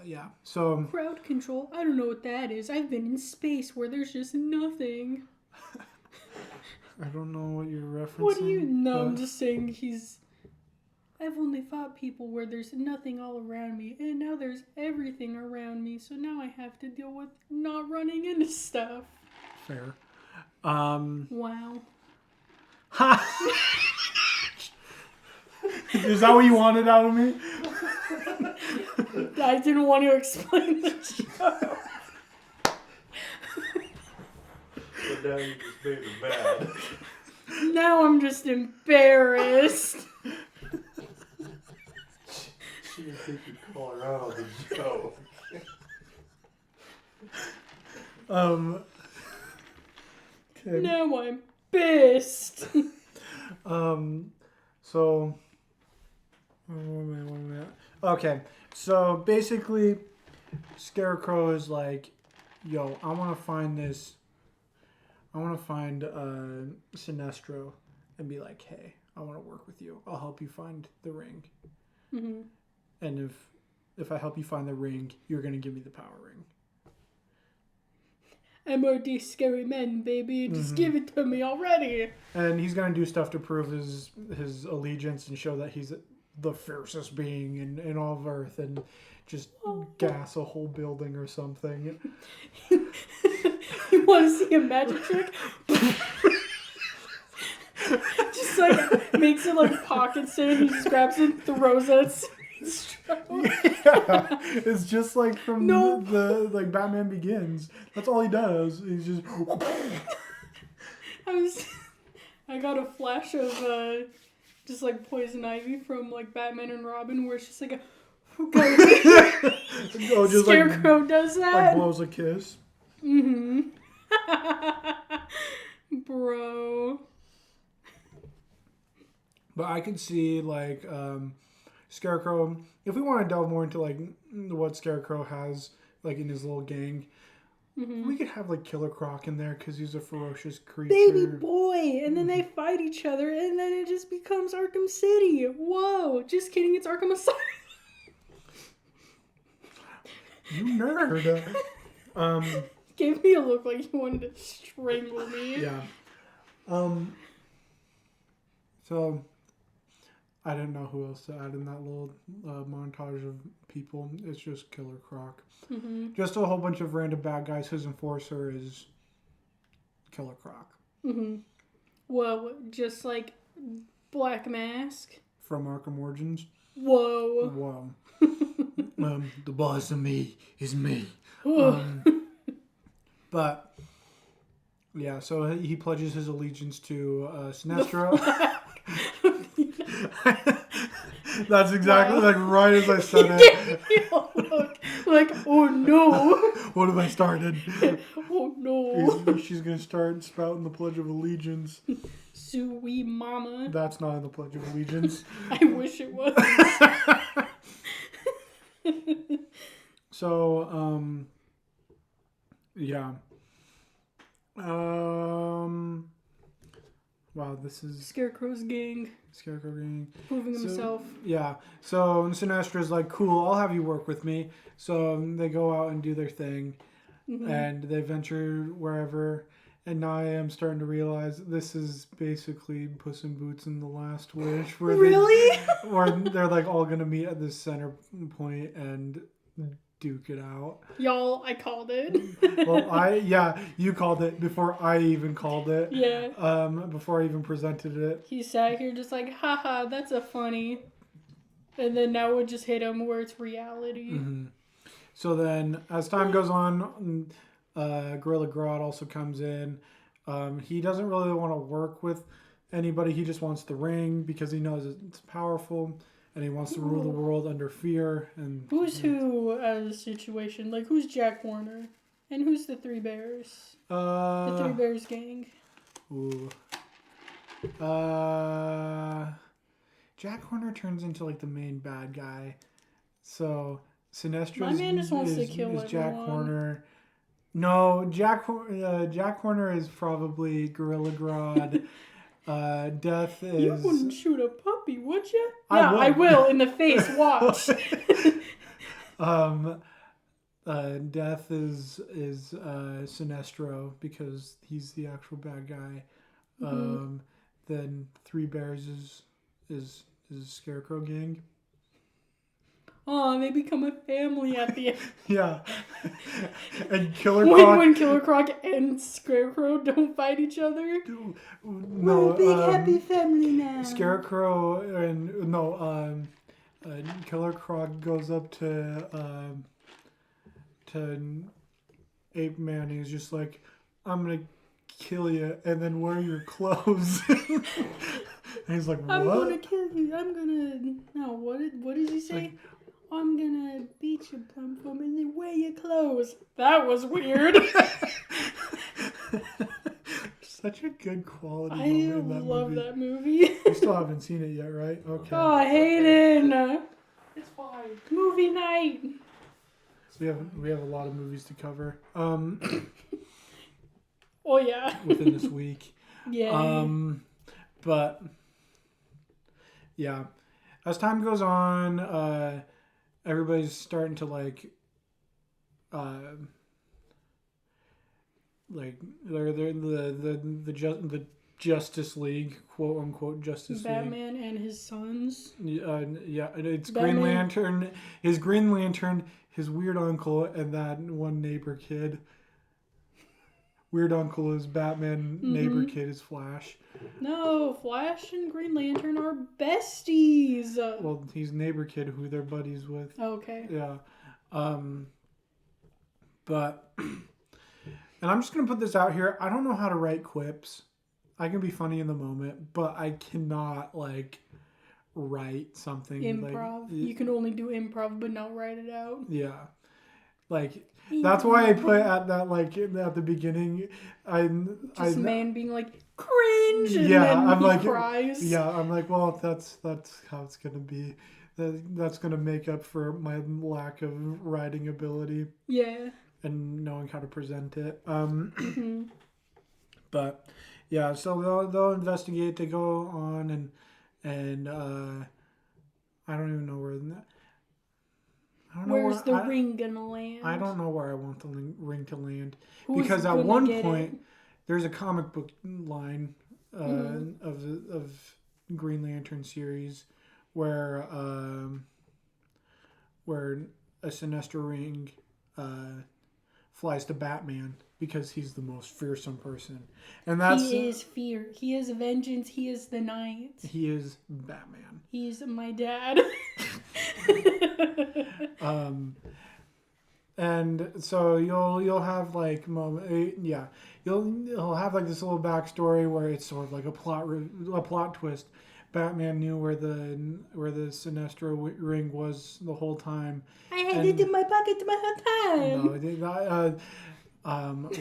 yeah, so Crowd control. I don't know what that is. I've been in space where there's just nothing. I don't know what you're referencing. What do you know? I'm but- just saying I've only fought people where there's nothing all around me, and now there's everything around me, so now I have to deal with not running into stuff. Fair. Wow. Is that what you wanted out of me? I didn't want to explain the show. But now you just made it bad. Now I'm just embarrassed. She didn't think you'd call her out on the show. Okay. Now I'm pissed. So, one minute. Okay, so basically, Scarecrow is like, yo, I want to find Sinestro and be like, hey, I want to work with you. I'll help you find the ring. Mm-hmm. And if I help you find the ring, you're going to give me the power ring. MOD scary men, baby. Just give it to me already. And he's going to do stuff to prove his allegiance and show that he's the fiercest being in all of Earth, and just gas a whole building or something. You want to see a magic trick? Just like makes it like pocket sand. He just grabs it, throws it. Yeah, it's just like from the like Batman Begins. That's all he does. He's just. I got a flash of just like Poison Ivy from like Batman and Robin, where it's just like a. Oh, just Scarecrow does like that. blows a kiss. Mm-hmm. Bro. But I could see like Scarecrow. If we want to delve more into like what Scarecrow has like in his little gang, we could have like Killer Croc in there because he's a ferocious creature. Baby boy, and then they fight each other, and then it just becomes Arkham City. Whoa, just kidding, it's Arkham Asylum. You nerd. Gave me a look like you wanted to strangle me. Yeah. So I didn't know who else to add in that little montage of people. It's just Killer Croc. Mm-hmm. Just a whole bunch of random bad guys. His enforcer is Killer Croc. Mm-hmm. Well, just like Black Mask. From Arkham Origins. Whoa. Wow. The boss of me is me. But yeah, so he pledges his allegiance to Sinestro. That's exactly like right as I said it. Like, oh no. What have I started? Oh no. She's gonna start spouting the Pledge of Allegiance. Sui Mama. That's not in the Pledge of Allegiance. I wish it was. So, yeah. Wow, this is Scarecrow's gang. Scarecrow Gang. Proving So- himself. Yeah. So Sinestro's like, cool, I'll have you work with me. So they go out and do their thing, and they venture wherever. And now I am starting to realize this is basically Puss in Boots in The Last Wish, where Really? where they're like all gonna meet at this center point and duke it out. Y'all, I called it. Well, you called it before I even called it. Yeah. Before I even presented it. He sat here just like, haha, that's a funny. And then now it just hit him where it's reality. Mm-hmm. So then, as time goes on, Gorilla Grodd also comes in. He doesn't really want to work with anybody. He just wants the ring because he knows it's powerful, and he wants to rule the world under fear. And Who's who as a situation? Like, who's Jack Warner? And who's the Three Bears? The Three Bears gang. Ooh. Jack Horner turns into like the main bad guy. So Sinestro My man just wants to kill Jack everyone. Horner. No, Jack Horner is probably Gorilla Grodd. Death is. You wouldn't shoot a puppy, would you? I Yeah, would. I will in the face. Watch. Death is Sinestro because he's the actual bad guy. Then Three Bears is Scarecrow gang. Oh, they become a family at the end. Yeah. And Killer Croc. when Killer Croc and Scarecrow don't fight each other. No, family now. Scarecrow and Killer Croc goes up to Ape Man. He's just like, I'm gonna kill you and then wear your clothes. And he's like, what? I'm gonna kill you. I'm gonna. No, what did he say? Like- I'm gonna beat you, Plum Plum, and then wear your clothes. That was weird. Such a good quality I moment in that love movie. that movie. You still haven't seen it yet, right? Okay. Oh, Hayden. It's fine. Movie night. We have a lot of movies to cover Oh yeah. within this week. Yeah. But yeah, as time goes on, everybody's starting to like they're the Justice League, quote unquote Justice League. Batman and his sons. Yeah, and it's Batman. Green Lantern, his weird uncle, and that one neighbor kid. Weird uncle is Batman, neighbor kid is Flash. No, Flash and Green Lantern are besties. Well, he's neighbor kid who they're buddies with. Okay. Yeah. But, and I'm just going to put this out here. I don't know how to write quips. I can be funny in the moment, but I cannot, like, write something. Improv. Like, You can only do improv, but not write it out. yeah. Like, that's why I put at that, like, at the beginning, Man being like, cringe, and yeah, then I'm he like, cries. yeah, I'm like, well, that's how it's going to be. That's going to make up for my lack of writing ability. Yeah. And knowing how to present it. But yeah, so they'll investigate. They go on and I don't even know where that. Where's the ring gonna land? I don't know where I want the ring to land. Who's Because at gonna one get point it? there's a comic book line of Green Lantern series where a Sinestro ring flies to Batman because he's the most fearsome person, and that's He is fear. He is vengeance. He is the night. he is Batman. He's my dad. And so you'll have like you'll have like this little backstory where it's sort of like a plot twist. Batman knew where the Sinestro ring was the whole time. I had it in my pocket my whole time. No,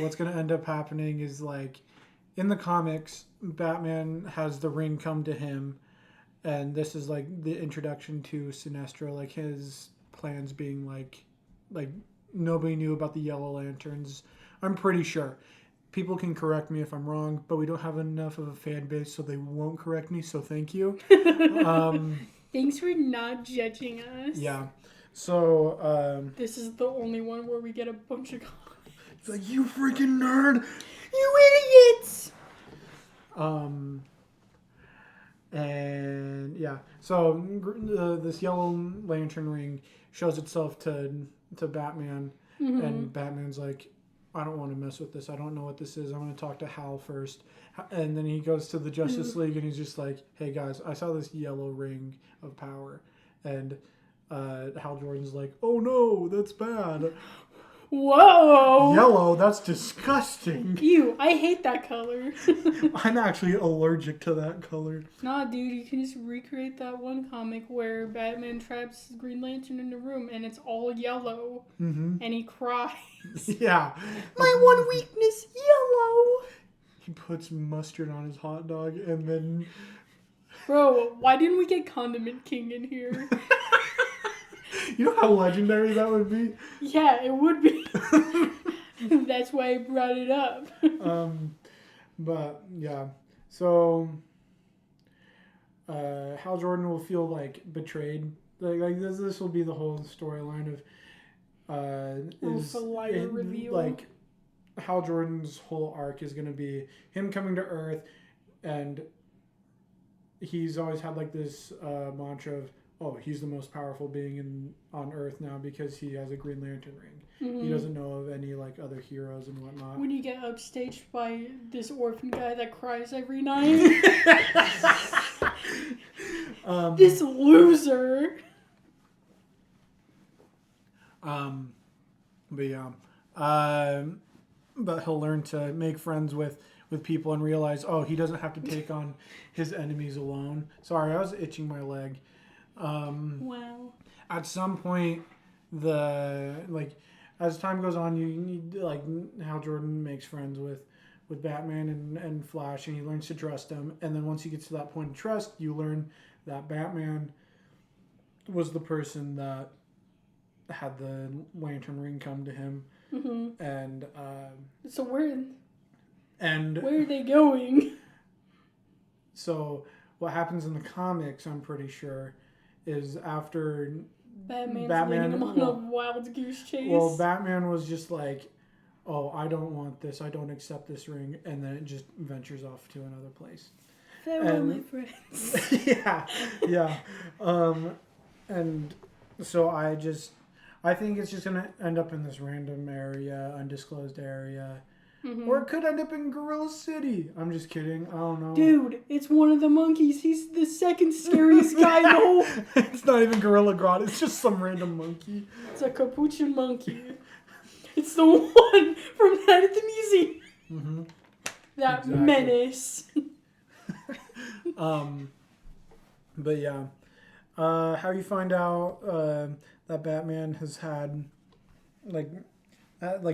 what's gonna end up happening is like in the comics, Batman has the ring come to him, and this is like the introduction to Sinestro, like his plans being like nobody knew about the Yellow Lanterns. I'm pretty sure. People can correct me if I'm wrong, but we don't have enough of a fan base, so they won't correct me. So thank you. Thanks for not judging us. Yeah. So This is the only one where we get a bunch of comments. it's like, you freaking nerd. You idiots! And yeah, so this Yellow Lantern ring shows itself to Batman, and Batman's like, I don't want to mess with this. I don't know what this is. I'm going to talk to Hal first. And then he goes to the Justice League and he's just like, hey guys, I saw this yellow ring of power. And Hal Jordan's like, oh no, that's bad. Whoa! Yellow, that's disgusting. Ew, I hate that color. I'm actually allergic to that color. Nah, dude, you can just recreate that one comic where Batman traps Green Lantern in a room and it's all yellow. And he cries. Yeah. My one weakness, yellow! He puts mustard on his hot dog and then... Bro, why didn't we get Condiment King in here? You know how legendary that would be? Yeah, it would be. That's why I brought it up. But yeah, so Hal Jordan will feel like betrayed. Like this will be the whole storyline of reveal. like Hal Jordan's whole arc is gonna be him coming to Earth, and he's always had like this mantra of, oh, he's the most powerful being on Earth now because he has a Green Lantern ring. He doesn't know of any like other heroes and whatnot. When you get upstaged by this orphan guy that cries every night. This loser. But yeah. But he'll learn to make friends with people and realize, oh, he doesn't have to take on his enemies alone. Sorry, I was itching my leg. Wow. At some point, as time goes on, you need Hal Jordan makes friends with Batman and Flash, and he learns to trust them. And then once he gets to that point of trust, you learn that Batman was the person that had the Lantern ring come to him. And So where are they going? So what happens in the comics, I'm pretty sure, is after Batman's Batman leading him on a wild goose chase. Well, Batman was just like, oh, I don't want this. I don't accept this ring. And then it just ventures off to another place. Farewell, my friends. yeah. And so I think it's just going to end up in this random area, undisclosed area. Or it could end up in Gorilla City. I'm just kidding. I don't know. Dude, it's one of the monkeys. He's the second scariest guy in the whole... It's not even Gorilla Grodd. It's just some random monkey. It's a capuchin monkey. It's the one from Night at the Museum. That Exactly. menace. But yeah. How you find out that Batman has had,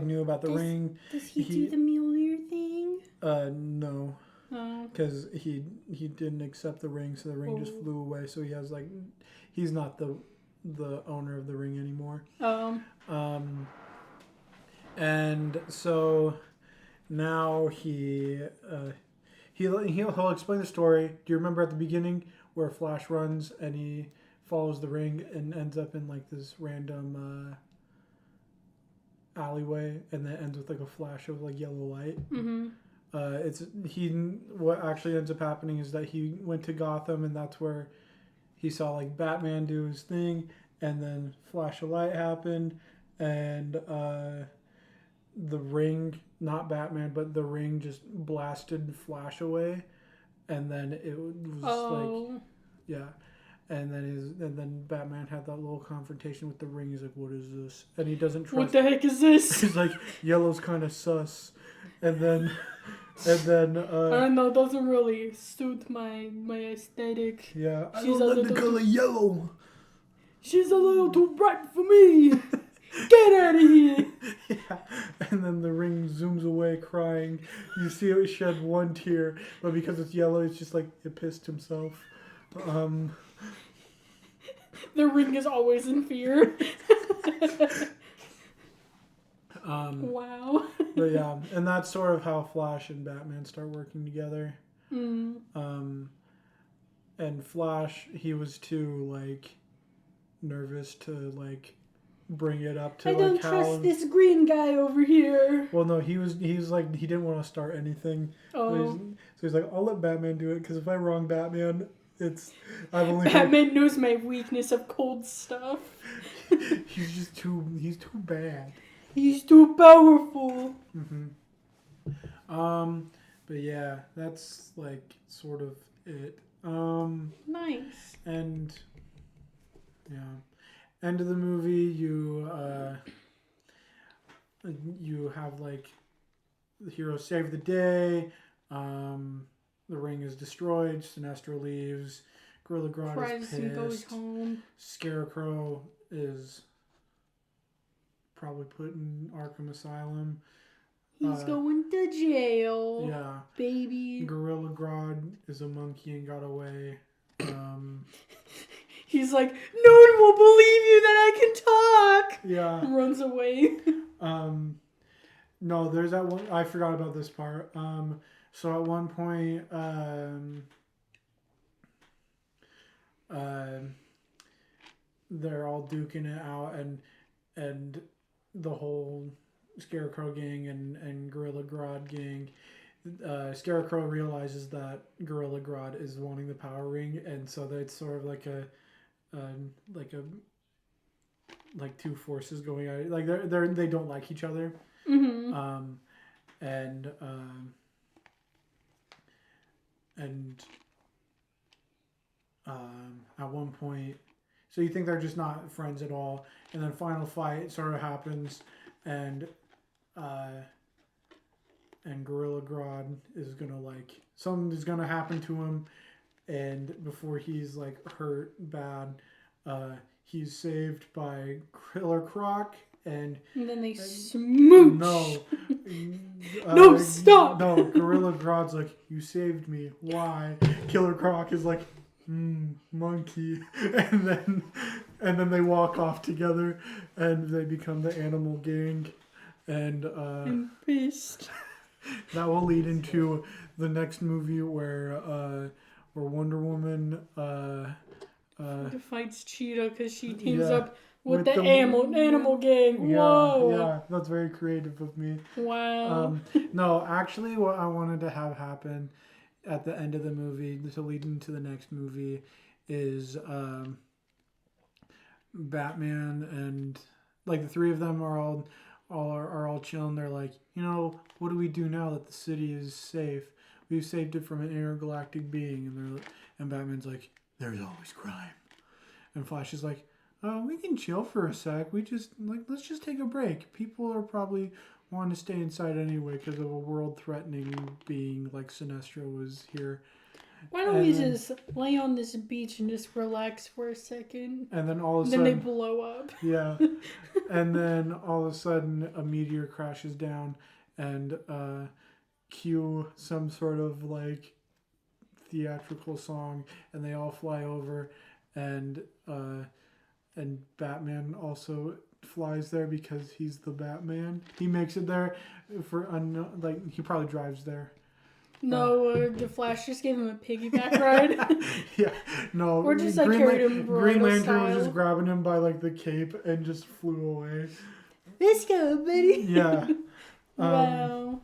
knew about the ring. Does he do the Mjolnir thing? No. Oh. Because he didn't accept the ring, so the ring just flew away. So he has he's not the owner of the ring anymore. And so now he'll explain the story. Do you remember at the beginning where Flash runs and he follows the ring and ends up in this random alleyway, and then ends with a flash of yellow light? What actually ends up happening is that he went to Gotham, and that's where he saw Batman do his thing, and then flash of light happened, and the ring, not Batman, but the ring just blasted Flash away, and then it was yeah. And then Batman had that little confrontation with the ring. He's like, what is this? And he doesn't trust... What the heck is this? He's like, yellow's kind of sus. And then... I don't know, it doesn't really suit my aesthetic. Yeah. I don't like the color yellow. She's a little too bright for me. Get out of here! Yeah, and then the ring zooms away crying. You see it shed one tear, but because it's yellow, it's just like it pissed himself. The ring is always in fear. Wow. But yeah, and that's sort of how Flash and Batman start working together. Mm. And Flash, he was too like nervous to like bring it up to I like don't Hal. trust this green guy over here. Well, no, he's like he didn't want to start anything. Oh. So he's like, I'll let Batman do it because if I wrong Batman, I've only Batman knows my weakness of cold stuff. he's too bad. He's too powerful. But yeah, that's like sort of it. Nice. And yeah, end of the movie, you have like the hero save the day. The ring is destroyed. Sinestro leaves. Gorilla Grodd Cries is pissed. and goes home. Scarecrow is probably put in Arkham Asylum. He's going to jail. Yeah. Baby. Gorilla Grodd is a monkey and got away. He's like, no one will believe you that I can talk. Yeah. Runs away. No, there's that one. I forgot about this part. So at one point, they're all duking it out, and the whole Scarecrow gang and Gorilla Grodd gang. Scarecrow realizes that Gorilla Grodd is wanting the power ring, and so it's sort of like like two forces going at it. Like they don't like each other. Mm-hmm. At one point, so you think they're just not friends at all, and then final fight sort of happens, and Gorilla Grodd is gonna like something's gonna happen to him, and before he's like hurt bad, he's saved by Killer Croc and then they smooch. No. No, stop. No, Gorilla Grodd's like, you saved me. Why? Killer Croc is like, monkey. And then they walk off together and they become the animal gang. And I'm pissed. that will lead into the next movie where Wonder Woman Fights Cheetah because she teams yeah. up with the the animal gang. Yeah, Whoa. yeah, that's very creative of me. Wow. No, actually, what I wanted to have happen at the end of the movie to lead into the next movie is Batman and like the three of them are all chilling. They're like, what do we do now that the city is safe? We've saved it from an intergalactic being, and Batman's like, there's always crime, and Flash is like, we can chill for a sec. Let's just take a break. People are probably wanting to stay inside anyway because of a world-threatening being like Sinestro was here. Why don't we just lay on this beach and just relax for a second? And then all of a Then sudden... they blow up. Yeah. And then all of a sudden a meteor crashes down and cue some sort of like theatrical song and they all fly over and Batman also flies there because he's the Batman. He makes it there he probably drives there. No, the Flash just gave him a piggyback ride. Yeah, no. Or just carried him Green Lantern style. was just grabbing him by like the cape and just flew away. Let's go, buddy. Yeah. Wow.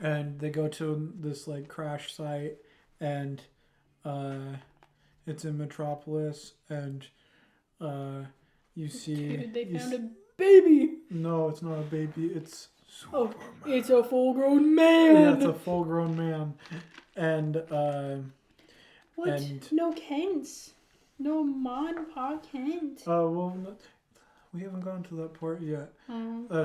And they go to this like crash site and it's in Metropolis and you see Dude, they found a baby. No, it's not a baby, it's Superman. It's a full-grown man. Yeah, it's a full-grown man. And what? And no Kent. No Ma and Pa Kent. well, We haven't gone to that part yet.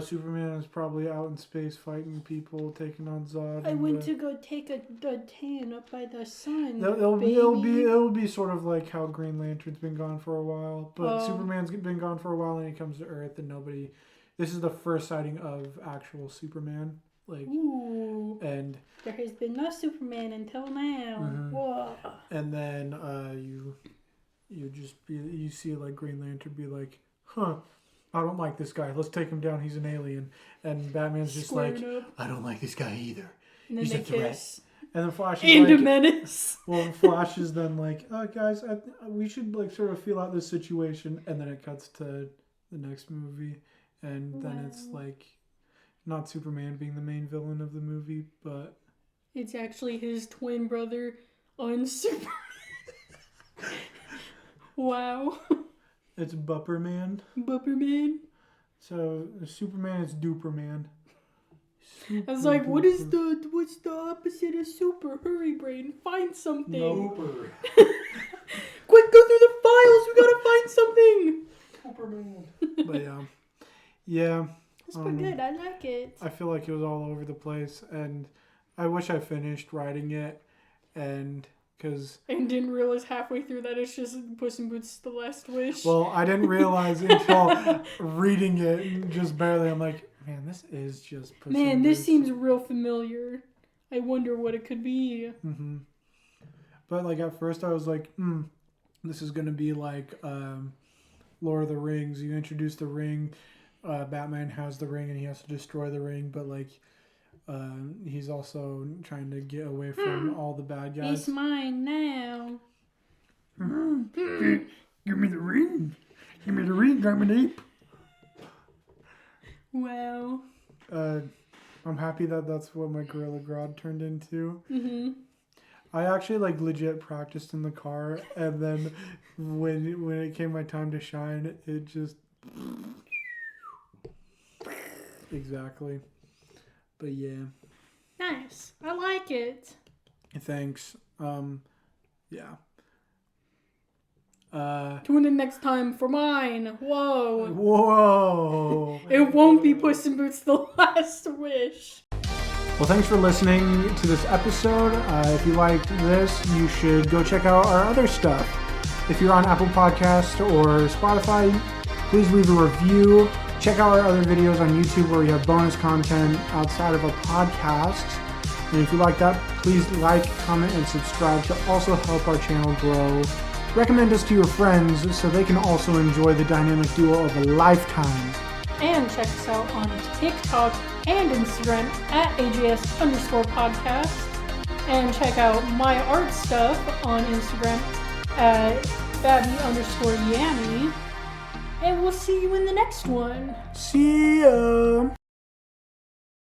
Superman is probably out in space fighting people, taking on Zod. I went to go take a tan up by the sun. It'll be sort of like how Green Lantern's been gone for a while, but Oh. Superman's been gone for a while, and he comes to Earth, and nobody. This is the first sighting of actual Superman, like, Ooh, and there has been no Superman until now. Mhm. Whoa. and then you see like Green Lantern be like, huh. I don't like this guy. Let's take him down. He's an alien. And Batman's just like, Squared up. I don't like this guy either. And then he's a they threat. kiss. And then Flash is And a like, menace. well, Flash is then like, oh, guys, we should like sort of feel out this situation. And then it cuts to the next movie. And then it's Wow. like, not Superman being the main villain of the movie, but... It's actually his twin brother on Superman. Wow. It's Bupperman. Bupperman. So Superman is Duperman. I was like, what's the opposite of super? Hurry, brain, find something. Hooper. Quick, go through the files. We gotta find something. Superman. But yeah. It's pretty good. I like it. I feel like it was all over the place, and I wish I finished writing it, and because And didn't realize halfway through that it's just Puss in Boots: The Last Wish. well, I didn't realize until reading it just barely. I'm like, man, this is just Puss Man, in this Boots. seems real familiar. I wonder what it could be. Mm-hmm. But like at first, I was like, this is gonna be like Lord of the Rings. You introduce the ring. Batman has the ring and he has to destroy the ring, but like he's also trying to get away from all the bad guys. It's mine now. Give me the ring. Give me the ring. I'm an ape. Wow. I'm happy that that's what my Gorilla Grodd turned into. Mm-hmm. I actually like legit practiced in the car, and then when it came my time to shine, it just exactly. But yeah, Nice. I like it. thanks. Yeah. Tune in next time for mine. Whoa. Whoa. It won't be Puss in Boots: The Last Wish. Well, thanks for listening to this episode. If you liked this, you should go check out our other stuff. If you're on Apple Podcasts or Spotify, please leave a review. Check out our other videos on YouTube where we have bonus content outside of our podcasts. And if you like that, please like, comment, and subscribe to also help our channel grow. Recommend us to your friends so they can also enjoy the dynamic duo of a lifetime. And check us out on TikTok and Instagram at AJS_podcast. And check out my art stuff on Instagram at Babby_Yammy. And we'll see you in the next one. See ya!